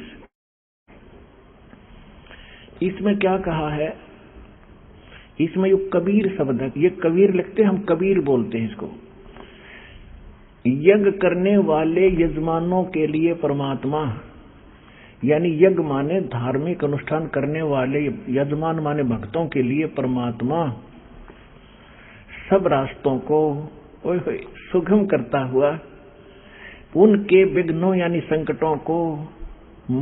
इसमें क्या कहा है? इसमें ये कबीर शब्द है, ये कबीर लिखते हैं, हम कबीर बोलते हैं इसको। यज्ञ करने वाले यजमानों के लिए परमात्मा, यानी यज्ञ माने धार्मिक अनुष्ठान करने वाले यजमान माने भक्तों के लिए परमात्मा सब रास्तों को सुगम करता हुआ उनके विघ्नों यानी संकटों को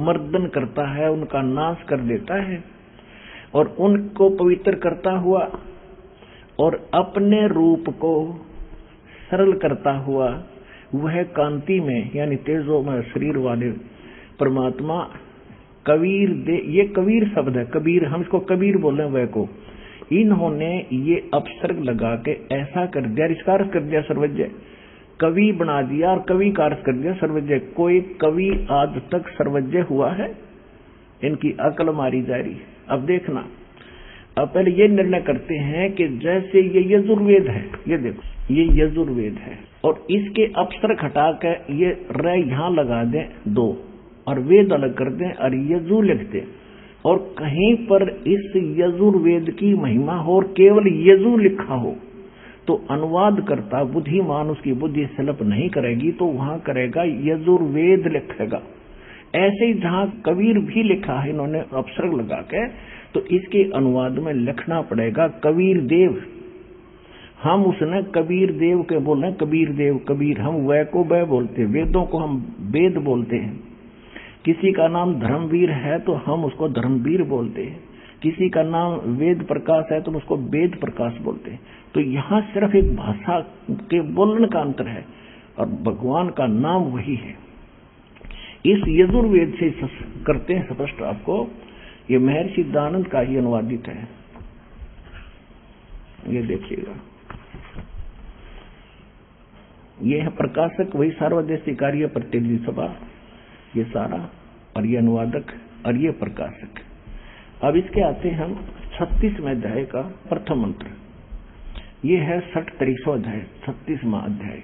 मर्दन करता है, उनका नाश कर देता है और उनको पवित्र करता हुआ और अपने रूप को सरल करता हुआ वह कांति में यानी तेजोमय शरीर वाले परमात्मा कबीर दे। ये कबीर शब्द है, कबीर, हम इसको कबीर बोले वह को। इन्होंने ये अपसर्ग लगा के ऐसा कर दिया, रिष्कार कर दिया सर्वज्ञ, कवि बना दिया और कवि का अर्थ कर दिया सर्वज्ञ। कोई कवि आज तक सर्वज्ञ हुआ है? इनकी अकल मारी जा रही है। अब देखना, अब पहले ये निर्णय करते हैं कि जैसे ये यजुर्वेद है, ये देखो ये यजुर्वेद है और इसके अपसर्ग हटा के ये र यहां लगा दें 2 और वेद अलग कर दें और यजु लिख दें और कहीं पर इस यजुर्वेद की महिमा हो और केवल यजु लिखा हो तो अनुवाद करता बुद्धिमान उसकी बुद्धि सलप नहीं करेगी, तो वहां करेगा यजुर्वेद लिखेगा। ऐसे ही जहां कबीर भी लिखा है इन्होंने अपसर्ग लगा के, तो इसके अनुवाद में लिखना पड़ेगा कबीर देव। हम उसने कबीर देव के बोले, कबीर देव कबीर, हम वह को वह बोलते, वेदों को हम वेद बोलते हैं। किसी का नाम धर्मवीर है तो हम उसको धर्मवीर बोलते हैं, किसी का नाम वेद प्रकाश है तो उसको वेद प्रकाश बोलते हैं। तो यहाँ सिर्फ एक भाषा के बोलने का अंतर है और भगवान का नाम वही है। इस यजुर्वेद से करते हैं स्पष्ट आपको, ये महर्षि दयानंद का ही अनुवादित है। ये देखिएगा, ये है प्रकाशक वही सार्वदेशिक कार्य प्रतिनिधि सभा, ये सारा, और ये अनुवादक और ये प्रकाशक। अब इसके आते हैं हम 36वें अध्याय का प्रथम मंत्र। ये है 63वां अध्याय, 36वां अध्याय,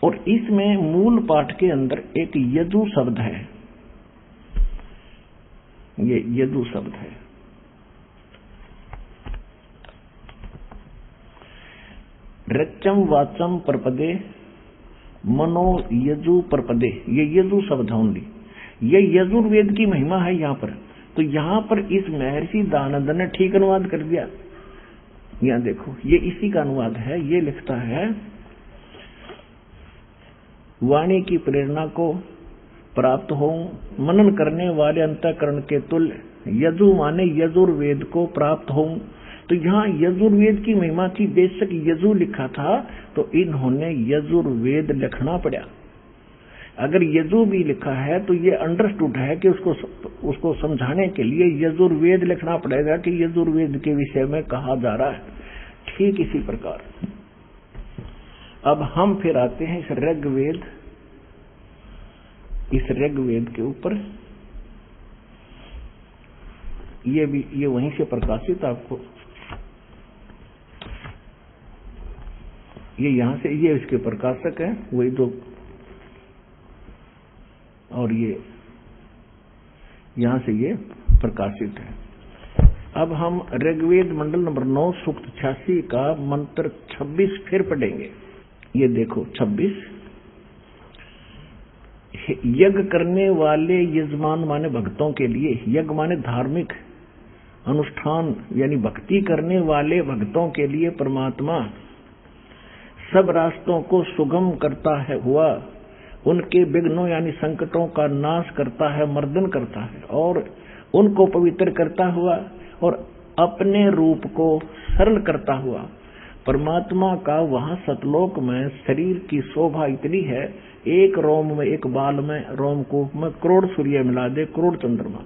और इसमें मूल पाठ के अंदर एक यजु शब्द है। ये यजु शब्द है। रच्चम वाचम परपदे मनो यजु परपदे, ये यजु शब्द है ओनली। ये यजुर्वेद की महिमा है यहाँ पर। तो यहाँ पर इस महर्षि दानंद ने ठीक अनुवाद कर दिया। यहाँ देखो, ये इसी का अनुवाद है। ये लिखता है, वाणी की प्रेरणा को प्राप्त हो, मनन करने वाले अंतःकरण के तुल्य यजु माने यजुर्वेद को प्राप्त हो। तो यहाँ यजुर्वेद की महिमा थी, बेशक यजु लिखा था तो इन्होंने यजुर्वेद लिखना पड़ा। अगर यजु भी लिखा है तो ये अंडरस्टूड है कि उसको समझाने के लिए यजुर्वेद लिखना पड़ेगा कि यजुर्वेद के विषय में कहा जा रहा है। ठीक इसी प्रकार अब हम फिर आते हैं इस ऋग्वेद के ऊपर। ये वहीं से प्रकाशित, आपको ये यहां से, ये इसके प्रकाशक है वही दो, और ये यहां से ये प्रकाशित है। अब हम ऋग्वेद मंडल नंबर 9 सूक्त 86 का मंत्र 26 फिर पढ़ेंगे। ये देखो 26, यज्ञ करने वाले यजमान माने भक्तों के लिए, यज्ञ माने धार्मिक अनुष्ठान यानी भक्ति करने वाले भक्तों के लिए परमात्मा सब रास्तों को सुगम करता है हुआ उनके विघ्नों यानी संकटों का नाश करता है, मर्दन करता है और उनको पवित्र करता हुआ और अपने रूप को सरल करता हुआ। परमात्मा का वहां सतलोक में शरीर की शोभा इतनी है, एक रोम में, एक बाल में, रोमकूप में करोड़ सूर्य मिला दे, करोड़ चंद्रमा,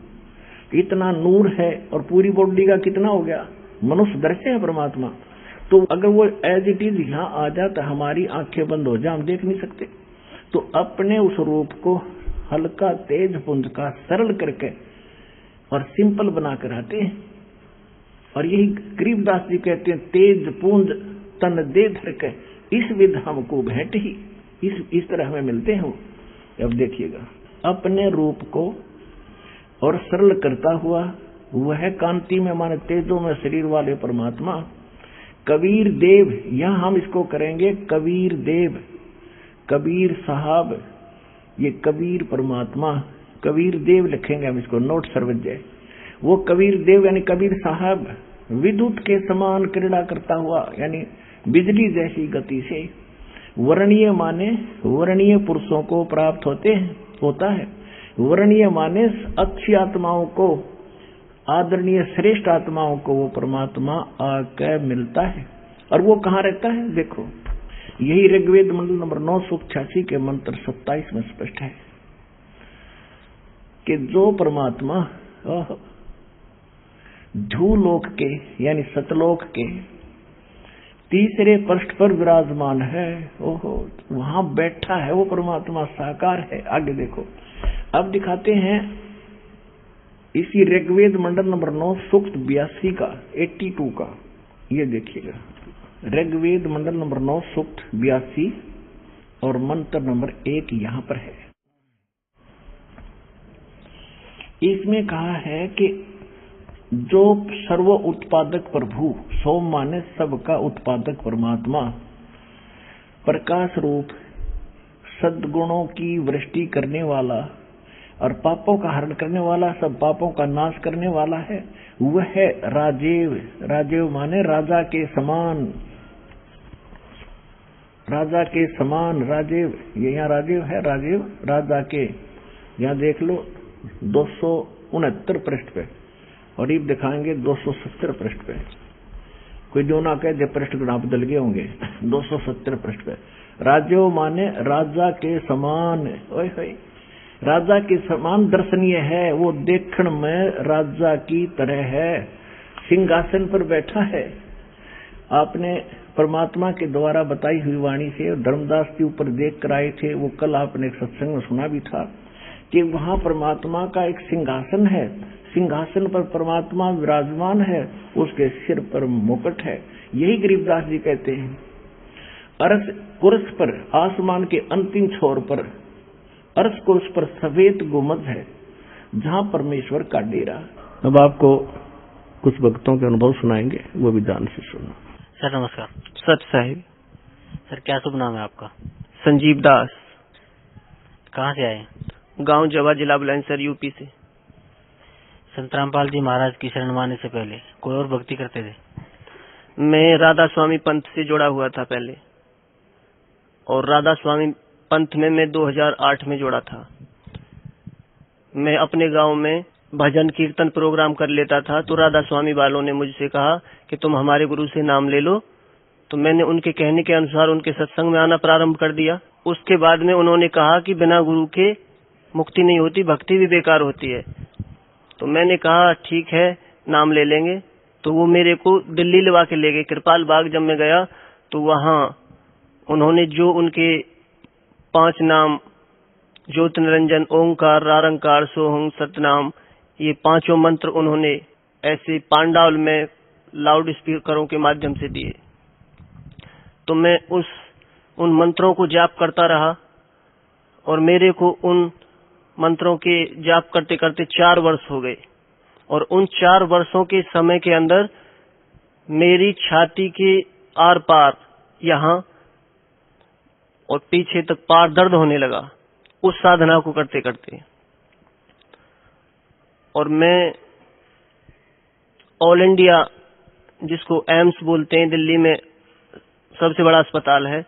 इतना नूर है। और पूरी बॉडी का कितना हो गया, मनुष्य दृश्य है परमात्मा। तो अगर वो एज इट इज यहाँ आ जाता, हमारी आंखें बंद हो जाए, हम देख नहीं सकते। तो अपने उस रूप को हल्का तेज पुंज का सरल करके और सिंपल बना कर आते हैं। और यही गरीबदास जी कहते हैं, तेज पुंज तन दे धर के इस विध हमको भेंट ही, इस तरह हमें मिलते हैं। अब देखिएगा, अपने रूप को और सरल करता हुआ वह कांति में माने तेजों में शरीर वाले परमात्मा कबीर देव, यहां हम इसको करेंगे कबीर देव, कबीर साहब, ये कबीर परमात्मा, कबीर देव लिखेंगे हम इसको, नोट सर्वज्ञ। वो कबीर देव यानी कबीर साहब विद्युत के समान क्रीड़ा करता हुआ यानी बिजली जैसी गति से, वर्णीय माने वर्णीय पुरुषों को प्राप्त होता है। वर्णीय माने अच्छी आत्माओं को, आदरणीय श्रेष्ठ आत्माओं को वो परमात्मा आकर मिलता है। और वो कहाँ रहता है, देखो यही ऋग्वेद मंडल नंबर 9 सूक्त 86 के मंत्र 27 में स्पष्ट है कि जो परमात्मा ध्रुवलोक के यानी सतलोक के तीसरे पृष्ठ पर विराजमान है, ओहो वहां बैठा है वो परमात्मा, साकार है। आगे देखो, अब दिखाते हैं इसी ऋग्वेद मंडल नंबर 9 सूक्त 82 का 82 का, ये देखिएगा ऋग्वेद मंडल नंबर 9 सूक्त 82 और मंत्र नंबर 1 यहां पर है। इसमें कहा है कि जो सर्व उत्पादक प्रभु, सोम माने सबका उत्पादक परमात्मा, प्रकाश रूप सद्गुणों की वृष्टि करने वाला और पापों का हरण करने वाला, सब पापों का नाश करने वाला है, वह है राजेव। राजेव माने राजा के समान, राजा के समान राजेव। ये यहाँ राजेव है, राजेव राजा के। यहाँ देख लो 269 पृष्ठ पे, और ये दिखाएंगे 270 पृष्ठ पे। कोई जो ना कहे जब पृष्ठ गुना बदल गए होंगे। 270 पृष्ठ पे राजेव माने राजा के समान, ओए होए राजा के समान दर्शनीय है, वो देखण में राजा की तरह है, सिंहासन पर बैठा है। आपने परमात्मा के द्वारा बताई हुई वाणी से धर्मदास के ऊपर देख कर आए थे, वो कल आपने एक सत्संग में सुना भी था कि वहां परमात्मा का एक सिंहासन है, सिंहासन पर परमात्मा विराजमान है, उसके सिर पर मुकुट है। यही गरीबदास जी कहते हैं, अर्श कुर्स पर, आसमान के अंतिम छोर पर अर्श कुर्स पर सफेद गुंबद है, जहां परमेश्वर का डेरा। अब आपको कुछ भक्तों के अनुभव सुनाएंगे, वो भी ध्यान से सुनो। सर नमस्कार। सच साहिब। सर क्या शुभ नाम है आपका? संजीव दास। कहाँ से आए? गांव जवा, जिला बुलंदशहर, यूपी से। संत रामपाल जी महाराज की शरण में आने से पहले कोई और भक्ति करते थे? मैं राधा स्वामी पंथ से जुड़ा हुआ था पहले, और राधा स्वामी पंथ में मैं 2008 में जुड़ा था। मैं अपने गांव में भजन कीर्तन प्रोग्राम कर लेता था, तो राधा स्वामी वालों ने मुझसे कहा कि तुम हमारे गुरु से नाम ले लो। तो मैंने उनके कहने के अनुसार उनके सत्संग में आना प्रारंभ कर दिया। उसके बाद में उन्होंने कहा कि बिना गुरु के मुक्ति नहीं होती, भक्ति भी बेकार होती है। तो मैंने कहा ठीक है, नाम ले लेंगे। तो वो मेरे को दिल्ली लवा के ले गए, कृपाल बाग। जब मैं गया तो वहाँ उन्होंने जो उनके 5 नाम, ज्योति निरंजन, ओंकार, रारंकार, सोहंग, सतनाम, ये 5 मंत्र उन्होंने ऐसे पांडाल में लाउड स्पीकरों के माध्यम से दिए। तो मैं उन मंत्रों को जाप करता रहा, और मेरे को उन मंत्रों के जाप करते करते 4 वर्ष हो गए। और उन 4 वर्षों के समय के अंदर मेरी छाती के आर पार, यहाँ और पीछे तक पार दर्द होने लगा उस साधना को करते करते। और मैं ऑल इंडिया, जिसको एम्स बोलते हैं, दिल्ली में सबसे बड़ा अस्पताल है,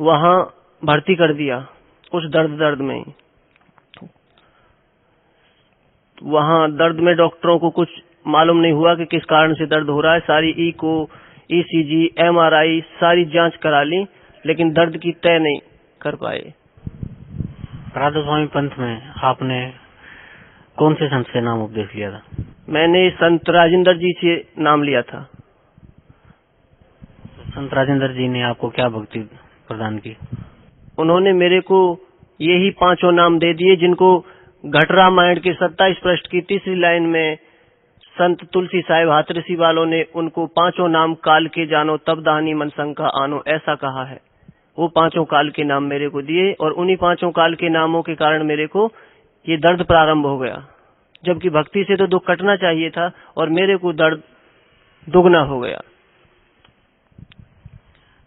वहां भर्ती कर दिया उस दर्द में ही। वहां दर्द में डॉक्टरों को कुछ मालूम नहीं हुआ कि किस कारण से दर्द हो रहा है। सारी इको, ईसीजी, एमआरआई सारी जांच करा ली, लेकिन दर्द की तय नहीं कर पाए। राधा स्वामी पंथ में आपने कौन से संत से नाम उपदेश लिया था? मैंने संत राजेंद्र जी से नाम लिया था। संत राजेंद्र जी ने आपको क्या भक्ति प्रदान की? उन्होंने मेरे को यही 5 नाम दे दिए, जिनको घट रामायण के 27 पृष्ठ की 3री लाइन में संत तुलसी साहिब हाथरसी वालों ने उनको 5 नाम काल के जानो तब दानी मन शंका आनो, ऐसा कहा है। वो 5 काल के नाम मेरे को दिए, और उन्हीं 5 काल के नामों के कारण मेरे को ये दर्द प्रारंभ हो गया। जबकि भक्ति से तो दुख कटना चाहिए था, और मेरे को दर्द दुगना हो गया।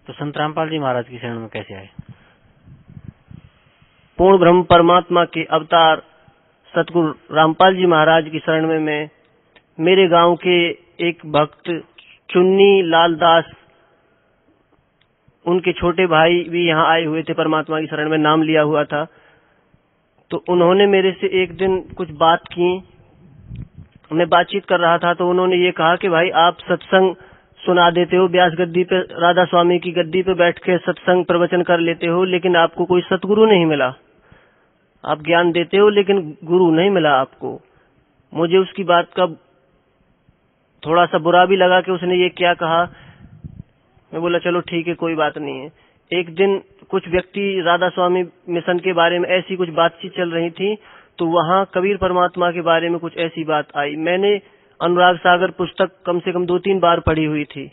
तो संत रामपाल जी महाराज की शरण में कैसे आए? पूर्ण ब्रह्म परमात्मा के अवतार सतगुरु रामपाल जी महाराज की शरण में मैं, मेरे गांव के एक भक्त चुन्नी लाल दास, उनके छोटे भाई भी यहाँ आए हुए थे, परमात्मा की शरण में नाम लिया हुआ था। तो उन्होंने मेरे से एक दिन कुछ बात की, मैं बातचीत कर रहा था, तो उन्होंने ये कहा कि भाई आप सत्संग सुना देते हो, व्यास गद्दी पे, राधा स्वामी की गद्दी पे बैठ के सत्संग प्रवचन कर लेते हो, लेकिन आपको कोई सतगुरु नहीं मिला। आप ज्ञान देते हो लेकिन गुरु नहीं मिला आपको। मुझे उसकी बात का थोड़ा सा बुरा भी लगा कि उसने ये क्या कहा। मैं बोला चलो ठीक है, कोई बात नहीं है। एक दिन कुछ व्यक्ति राधा स्वामी मिशन के बारे में ऐसी कुछ बातचीत चल रही थी, तो वहां कबीर परमात्मा के बारे में कुछ ऐसी बात आई। मैंने अनुराग सागर पुस्तक कम से कम 2-3 बार पढ़ी हुई थी,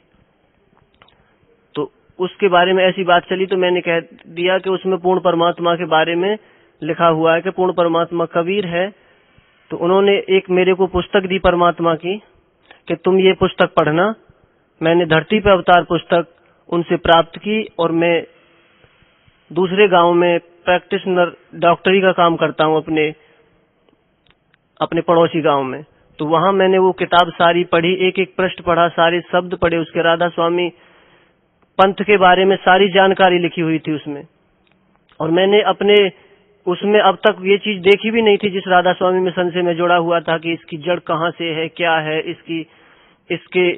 तो उसके बारे में ऐसी बात चली, तो मैंने कह दिया कि उसमें पूर्ण परमात्मा के बारे में लिखा हुआ है कि पूर्ण परमात्मा कबीर है। तो उन्होंने एक मेरे को पुस्तक दी परमात्मा की कि तुम ये पुस्तक पढ़ना। मैंने धरती पे अवतार पुस्तक उनसे प्राप्त की, और मैं दूसरे गांव में प्रैक्टिशनर डॉक्टरी का काम करता हूं अपने पड़ोसी गांव में। तो वहां मैंने वो किताब सारी पढ़ी, एक एक पृष्ठ पढ़ा, सारे शब्द पढ़े, उसके राधा स्वामी पंथ के बारे में सारी जानकारी लिखी हुई थी उसमें। और मैंने अपने उसमें अब तक ये चीज देखी भी नहीं थी जिस राधा स्वामी मिशन से मैं जुड़ा हुआ था, कि इसकी जड़ कहाँ से है, क्या है इसके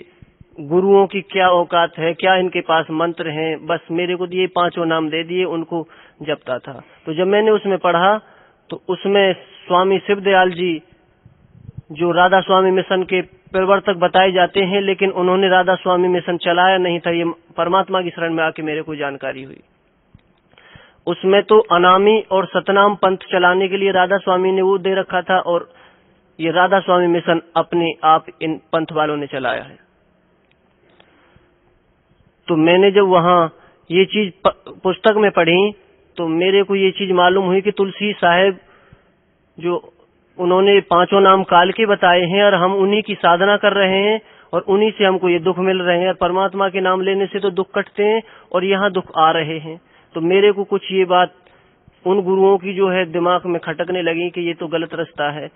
गुरुओं की क्या औकात है, क्या इनके पास मंत्र हैं। बस मेरे को ये 5 नाम दे दिए, उनको जपता था। तो जब मैंने उसमें पढ़ा तो उसमें स्वामी शिवदयाल जी, जो राधा स्वामी मिशन के प्रवर्तक बताए जाते हैं, लेकिन उन्होंने राधा स्वामी मिशन चलाया नहीं था, ये परमात्मा की शरण में आके मेरे को जानकारी हुई। उसमें तो अनामी और सतनाम पंथ चलाने के लिए राधा स्वामी ने वो दे रखा था, और ये राधा स्वामी मिशन अपने आप इन पंथ वालों ने चलाया है। तो मैंने जब वहां ये चीज पुस्तक में पढ़ी, तो मेरे को ये चीज मालूम हुई कि तुलसी साहिब जो उन्होंने 5 नाम काल के बताए हैं, और हम उन्हीं की साधना कर रहे हैं, और उन्हीं से हमको ये दुख मिल रहे हैं। और परमात्मा के नाम लेने से तो दुख कटते हैं, और यहाँ दुख आ रहे हैं। तो मेरे को कुछ ये बात उन गुरुओं की जो है दिमाग में खटकने लगी कि ये तो गलत रास्ता है।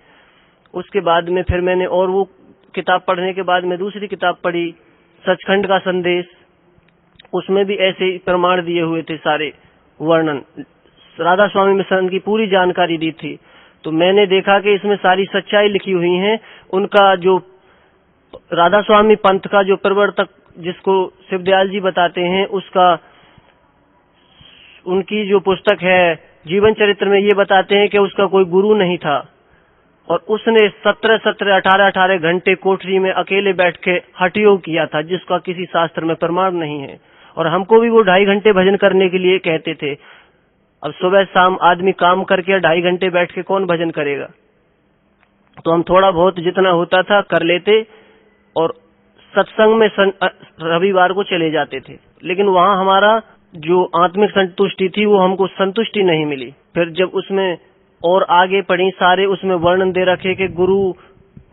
उसके बाद में फिर मैंने और वो किताब पढ़ने के बाद में दूसरी किताब पढ़ी, सचखंड का संदेश। उसमें भी ऐसे ही प्रमाण दिए हुए थे, सारे वर्णन, राधा स्वामी मिशन की पूरी जानकारी दी थी। तो मैंने देखा कि इसमें सारी सच्चाई लिखी हुई है। उनका जो राधा स्वामी पंथ का जो प्रवर्तक जिसको शिवदयाल जी बताते हैं, उसका उनकी जो पुस्तक है जीवन चरित्र में ये बताते हैं कि उसका कोई गुरु नहीं था और उसने 18 घंटे कोठरी में अकेले बैठ के हठ योग किया था, जिसका किसी शास्त्र में प्रमाण नहीं है। और हमको भी वो 2.5 घंटे भजन करने के लिए कहते थे। अब सुबह शाम आदमी काम करके 2.5 घंटे बैठ के कौन भजन करेगा? तो हम थोड़ा बहुत जितना होता था कर लेते और सत्संग में रविवार को चले जाते थे। लेकिन वहां हमारा जो आत्मिक संतुष्टि थी वो हमको संतुष्टि नहीं मिली। फिर जब उसमें और आगे पढ़ी, सारे उसमें वर्णन दे रखे कि गुरु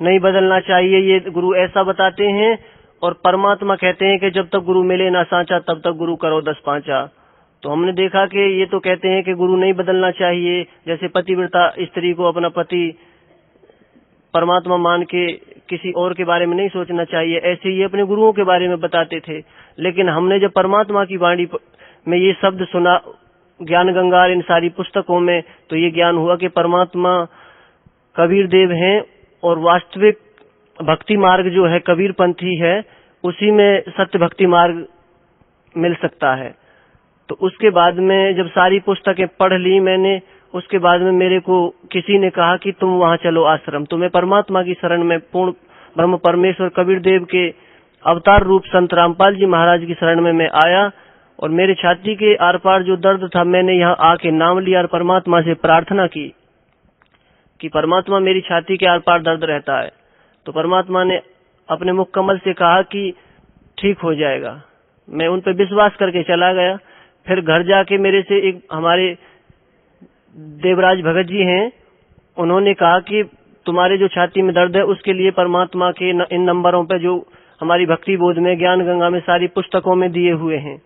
नहीं बदलना चाहिए, ये गुरु ऐसा बताते हैं, और परमात्मा कहते हैं कि जब तक गुरु मिले ना सांचा तब तक गुरु करो 10 पांचा। तो हमने देखा कि ये तो कहते हैं कि गुरु नहीं बदलना चाहिए, जैसे पतिव्रता स्त्री को अपना पति परमात्मा मान के किसी और के बारे में नहीं सोचना चाहिए, ऐसे ही अपने गुरुओं के बारे में बताते थे। लेकिन हमने जब परमात्मा की वाणी में ये शब्द सुना, ज्ञान गंगा इन सारी पुस्तकों में, तो ये ज्ञान हुआ कि परमात्मा कबीर देव हैं और वास्तविक भक्ति मार्ग जो है कबीर पंथी है, उसी में सत्य भक्ति मार्ग मिल सकता है। तो उसके बाद में जब सारी पुस्तकें पढ़ ली मैंने, उसके बाद में मेरे को किसी ने कहा कि तुम वहां चलो आश्रम। तो मैं परमात्मा की शरण में पूर्ण ब्रह्म परमेश्वर कबीर देव के अवतार रूप संत रामपाल जी महाराज की शरण में मैं आया, और मेरे छाती के आर पार जो दर्द था, मैंने यहाँ आके नाम लिया और परमात्मा से प्रार्थना की कि परमात्मा मेरी छाती के आर पार दर्द रहता है। तो परमात्मा ने अपने मुख कमल से कहा कि ठीक हो जाएगा। मैं उन पर विश्वास करके चला गया। फिर घर जाके मेरे से एक हमारे देवराज भगत जी हैं, उन्होंने कहा कि तुम्हारे जो छाती में दर्द है उसके लिए परमात्मा के इन नंबरों पे जो हमारी भक्ति बोध में ज्ञान गंगा में सारी पुस्तकों में दिए हुए हैं,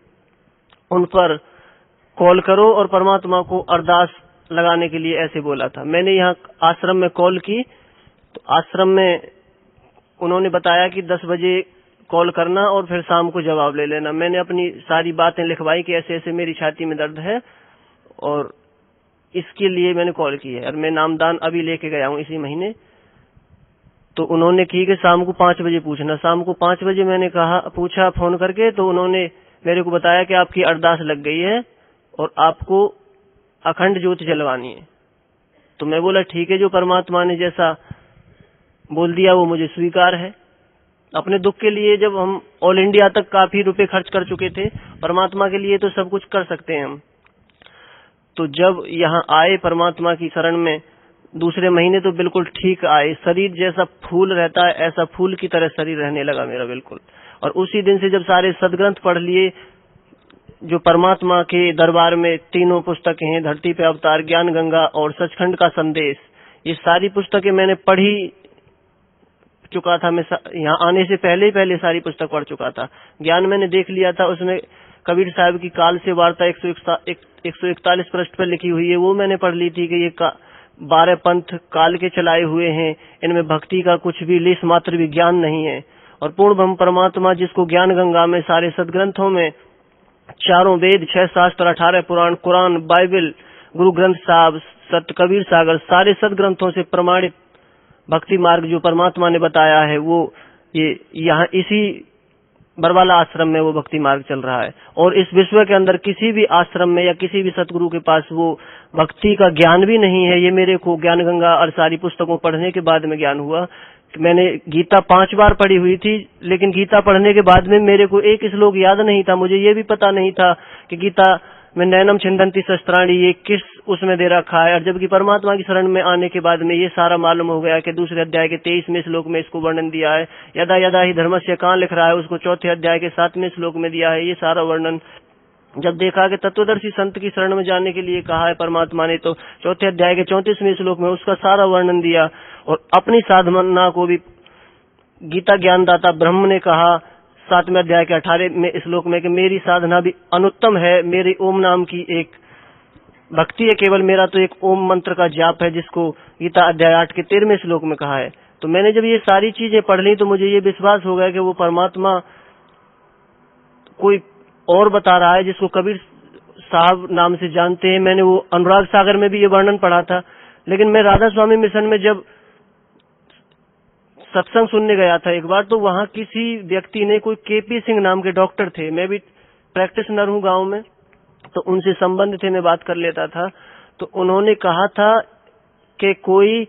उन पर कॉल करो और परमात्मा को अरदास लगाने के लिए ऐसे बोला था। मैंने यहाँ आश्रम में कॉल की, तो आश्रम में उन्होंने बताया कि 10 बजे कॉल करना और फिर शाम को जवाब ले लेना। मैंने अपनी सारी बातें लिखवाई कि ऐसे ऐसे मेरी छाती में दर्द है और इसके लिए मैंने कॉल की है, और मैं नामदान अभी लेके गया हूँ इसी महीने। तो उन्होंने की कि शाम को 5 बजे पूछना। शाम को 5 बजे मैंने कहा, पूछा फोन करके, तो उन्होंने मेरे को बताया कि आपकी अरदास लग गई है और आपको अखंड ज्योति जलवानी है। तो मैं बोला ठीक है, जो परमात्मा ने जैसा बोल दिया वो मुझे स्वीकार है। अपने दुख के लिए जब हम ऑल इंडिया तक काफी रुपए खर्च कर चुके थे, परमात्मा के लिए तो सब कुछ कर सकते हैं हम। तो जब यहाँ आए परमात्मा की शरण में, दूसरे महीने तो बिल्कुल ठीक आए। शरीर जैसा फूल रहता है ऐसा फूल की तरह शरीर रहने लगा मेरा बिल्कुल। और उसी दिन से जब सारे सदग्रंथ पढ़ लिए, जो परमात्मा के दरबार में तीनों पुस्तकें हैं, धरती पे अवतार, ज्ञान गंगा और सचखंड का संदेश, ये सारी पुस्तकें मैंने पढ़ी चुका था। मैं यहाँ आने से पहले सारी पुस्तक पढ़ चुका था। ज्ञान मैंने देख लिया था, उसमें कबीर साहब की काल से वार्ता 141 पृष्ठ पर लिखी हुई है, वो मैंने पढ़ ली थी कि ये 12 पंथ काल के चलाए हुए हैं, इनमें भक्ति का कुछ भी लेस मात्र भी ज्ञान नहीं है। और पूर्ण ब्रह्म परमात्मा जिसको ज्ञान गंगा में सारे सदग्रंथों में 4 वेद, 6 शास्त्र, 18 पुराण, कुरान, बाइबल, गुरु ग्रंथ साहब, सत कबीर सागर, सारे सदग्रंथों से प्रमाणित भक्ति मार्ग जो परमात्मा ने बताया है, वो ये यहाँ इसी बरवाला आश्रम में वो भक्ति मार्ग चल रहा है। और इस विश्व के अंदर किसी भी आश्रम में या किसी भी सतगुरु के पास वो भक्ति का ज्ञान भी नहीं है। ये मेरे को ज्ञान गंगा और सारी पुस्तकों पढ़ने के बाद में ज्ञान हुआ। मैंने गीता 5 बार पढ़ी हुई थी, लेकिन गीता पढ़ने के बाद में मेरे को एक श्लोक याद नहीं था। मुझे ये भी पता नहीं था कि गीता में नैनम छिंदंती शस्त्राणी ये किस उसमें दे रखा है। और जबकि परमात्मा की शरण में आने के बाद में ये सारा मालूम हो गया कि दूसरे अध्याय के 23वें श्लोक में इसको वर्णन दिया है। यदा यदा ही धर्मस्य कहाँ लिख रहा है, उसको 4थे अध्याय के 7वें श्लोक में दिया है। ये सारा वर्णन जब देखा कि तत्वदर्शी संत की शरण में जाने के लिए कहा है परमात्मा ने, तो 4थे अध्याय के 34वें श्लोक में उसका सारा वर्णन दिया। और अपनी साधना को भी गीता ज्ञानदाता ब्रह्म ने कहा 7वें अध्याय के 18वें श्लोक में कि मेरी साधना भी अनुत्तम है, मेरे ओम नाम की एक भक्ति है केवल, मेरा तो एक ओम मंत्र का जाप है जिसको गीता अध्याय 8 के 13वें श्लोक में कहा है। तो मैंने जब ये सारी चीजें पढ़ ली तो मुझे ये विश्वास हो गया कि वो परमात्मा कोई और बता रहा है जिसको कबीर साहब नाम से जानते हैं। मैंने वो अनुराग सागर में भी ये वर्णन पढ़ा था। लेकिन मैं राधा स्वामी मिशन में जब सत्संग सुनने गया था एक बार, तो वहां किसी व्यक्ति ने, कोई केपी सिंह नाम के डॉक्टर थे, मैं भी प्रैक्टिशनर हूँ गांव में, तो उनसे संबंध थे, मैं बात कर लेता था। तो उन्होंने कहा था कि कोई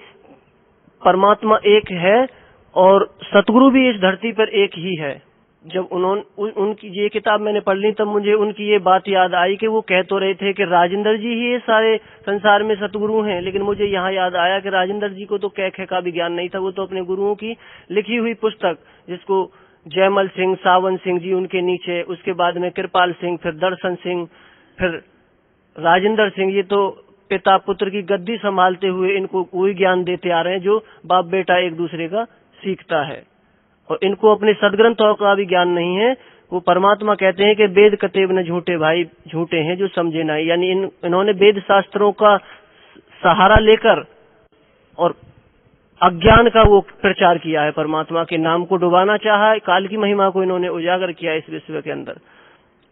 परमात्मा एक है और सतगुरु भी इस धरती पर एक ही है। जब उनकी ये किताब मैंने पढ़ ली तब मुझे उनकी ये बात याद आई कि वो कह तो रहे थे कि राजेंद्र जी ही ये सारे संसार में सतगुरु हैं, लेकिन मुझे यहाँ याद आया कि राजेंद्र जी को तो कह का भी ज्ञान नहीं था। वो तो अपने गुरुओं की लिखी हुई पुस्तक, जिसको जयमल सिंह, सावन सिंह जी उनके नीचे, उसके बाद में कृपाल सिंह, फिर दर्शन सिंह, फिर राजेंद्र सिंह, ये तो पिता पुत्र की गद्दी संभालते हुए इनको वही ज्ञान देते आ रहे हैं जो बाप बेटा एक दूसरे का सीखता है। और इनको अपने सदग्रंथों का भी ज्ञान नहीं है। वो परमात्मा कहते हैं कि वेद कतेब न झूठे भाई झूठे हैं जो समझे नहीं। यानी इन्होंने वेद शास्त्रों का सहारा लेकर और अज्ञान का वो प्रचार किया है, परमात्मा के नाम को डुबाना चाहा, काल की महिमा को इन्होंने उजागर किया इस विश्व के अंदर।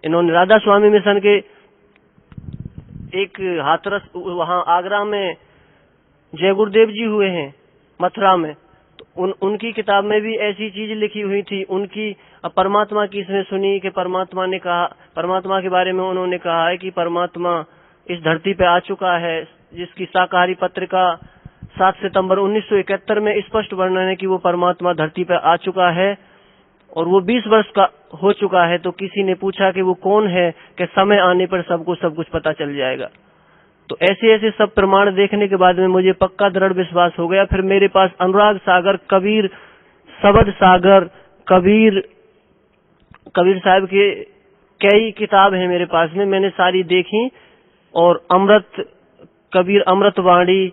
इन्होंने राधा स्वामी मिशन के एक हाथरस वहां आगरा में जय गुरुदेव जी हुए हैं, मथुरा में, तो उनकी किताब में भी ऐसी चीज लिखी हुई थी। उनकी परमात्मा की इसने सुनी कि परमात्मा ने कहा, परमात्मा के बारे में उन्होंने कहा है कि परमात्मा इस धरती पे आ चुका है, जिसकी शाकाहारी पत्रिका 7 सितंबर 1971 में स्पष्ट वर्णन है कि वो परमात्मा धरती पे आ चुका है और वो 20 वर्ष का हो चुका है। तो किसी ने पूछा कि वो कौन है, कि समय आने पर सबको सब कुछ पता चल जाएगा। तो ऐसे ऐसे सब प्रमाण देखने के बाद में मुझे पक्का दृढ़ विश्वास हो गया। फिर मेरे पास अनुराग सागर, कबीर, शबद सागर, कबीर साहब के कई किताब हैं मेरे पास में, मैंने सारी देखी। और अमृत, कबीर अमृत वाणी,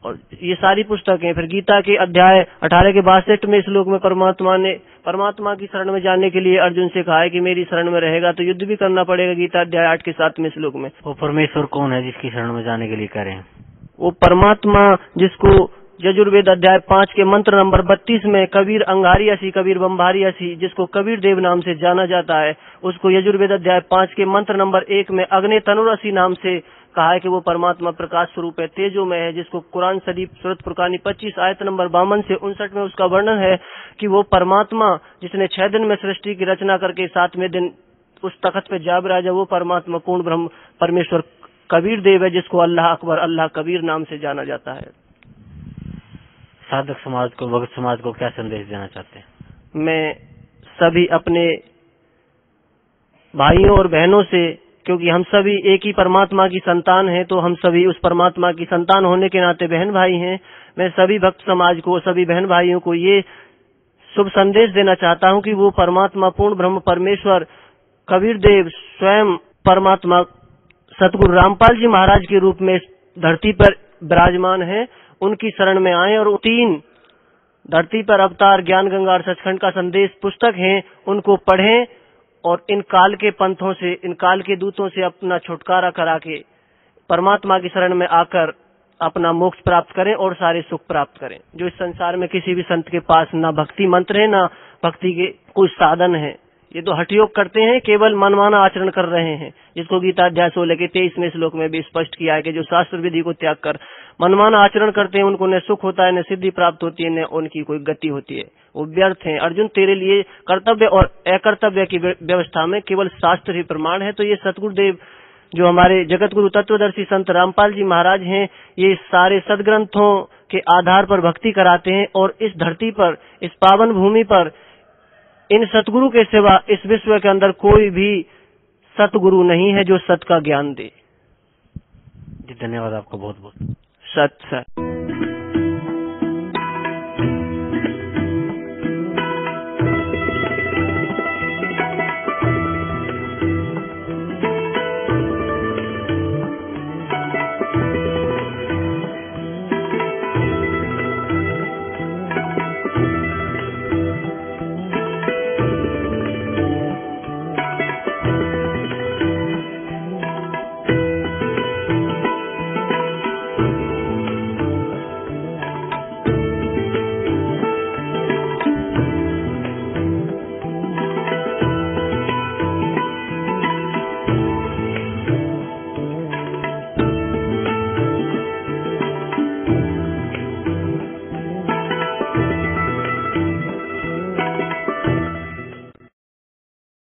और ये सारी पुस्तकें। फिर गीता के अध्याय 18 के 62 में श्लोक में परमात्मा की शरण में जाने के लिए अर्जुन से कहा है कि मेरी शरण में रहेगा तो युद्ध भी करना पड़ेगा। गीता अध्याय 8 के 7वें श्लोक में। वो परमेश्वर कौन है जिसकी शरण में जाने के लिए कह रहे हैं? वो परमात्मा जिसको यजुर्वेद अध्याय 5 के मंत्र नंबर 32 में कबीर अंगारी असी, कबीर बम्भारी असी, जिसको कबीर देव नाम से जाना जाता है, उसको यजुर्वेद अध्याय 5 के मंत्र नंबर 1 में अग्नि तनुर असी नाम से कहा है कि वो परमात्मा प्रकाश स्वरूप है, तेजोमय है, जिसको कुरान शरीफ सूरत फुरकानी 25 आयत नंबर 52 से 59 में उसका वर्णन है कि वो परमात्मा जिसने 6 दिन में सृष्टि की रचना करके 7वें दिन उस तख्त पे जा बिराजा, वो परमात्मा पूर्ण ब्रह्म परमेश्वर कबीर देव है, जिसको अल्लाह अकबर, अल्लाह कबीर नाम से जाना जाता है। साधक समाज को, भगत समाज को क्या संदेश देना चाहते हैं? मैं सभी अपने भाइयों और बहनों से, क्योंकि हम सभी एक ही परमात्मा की संतान हैं, तो हम सभी उस परमात्मा की संतान होने के नाते बहन भाई हैं। मैं सभी भक्त समाज को, सभी बहन भाइयों को ये शुभ संदेश देना चाहता हूं कि वो परमात्मा पूर्ण ब्रह्म परमेश्वर कबीर देव स्वयं परमात्मा सतगुरु रामपाल जी महाराज के रूप में धरती पर विराजमान है, उनकी शरण में आए और 3 धरती पर अवतार, ज्ञान गंगा और सचखंड का संदेश पुस्तक हैं, उनको पढ़ें और इन काल के पंथों से, इन काल के दूतों से अपना छुटकारा करा के परमात्मा की शरण में आकर अपना मोक्ष प्राप्त करें और सारे सुख प्राप्त करें, जो इस संसार में किसी भी संत के पास ना भक्ति मंत्र है, ना भक्ति के कुछ साधन है। ये तो हठयोग करते हैं, केवल मनमाना आचरण कर रहे हैं, जिसको गीता अध्याय 16 के 23वें श्लोक में भी स्पष्ट किया है कि जो शास्त्र विधि को त्याग कर मनमाना आचरण करते हैं उनको न सुख होता है, न सिद्धि प्राप्त होती है, न उनकी कोई गति होती है, वो व्यर्थ हैं। अर्जुन, तेरे लिए कर्तव्य और अकर्तव्य की व्यवस्था में केवल शास्त्र ही प्रमाण है। तो ये सतगुरुदेव जो हमारे जगत गुरु तत्वदर्शी संत रामपाल जी महाराज हैं, ये सारे सदग्रंथों के आधार पर भक्ति कराते हैं और इस धरती पर, इस पावन भूमि पर इन सतगुरु के सिवा इस विश्व के अंदर कोई भी सतगुरु नहीं है जो सत का ज्ञान दे। जी धन्यवाद आपका बहुत बहुत। सत।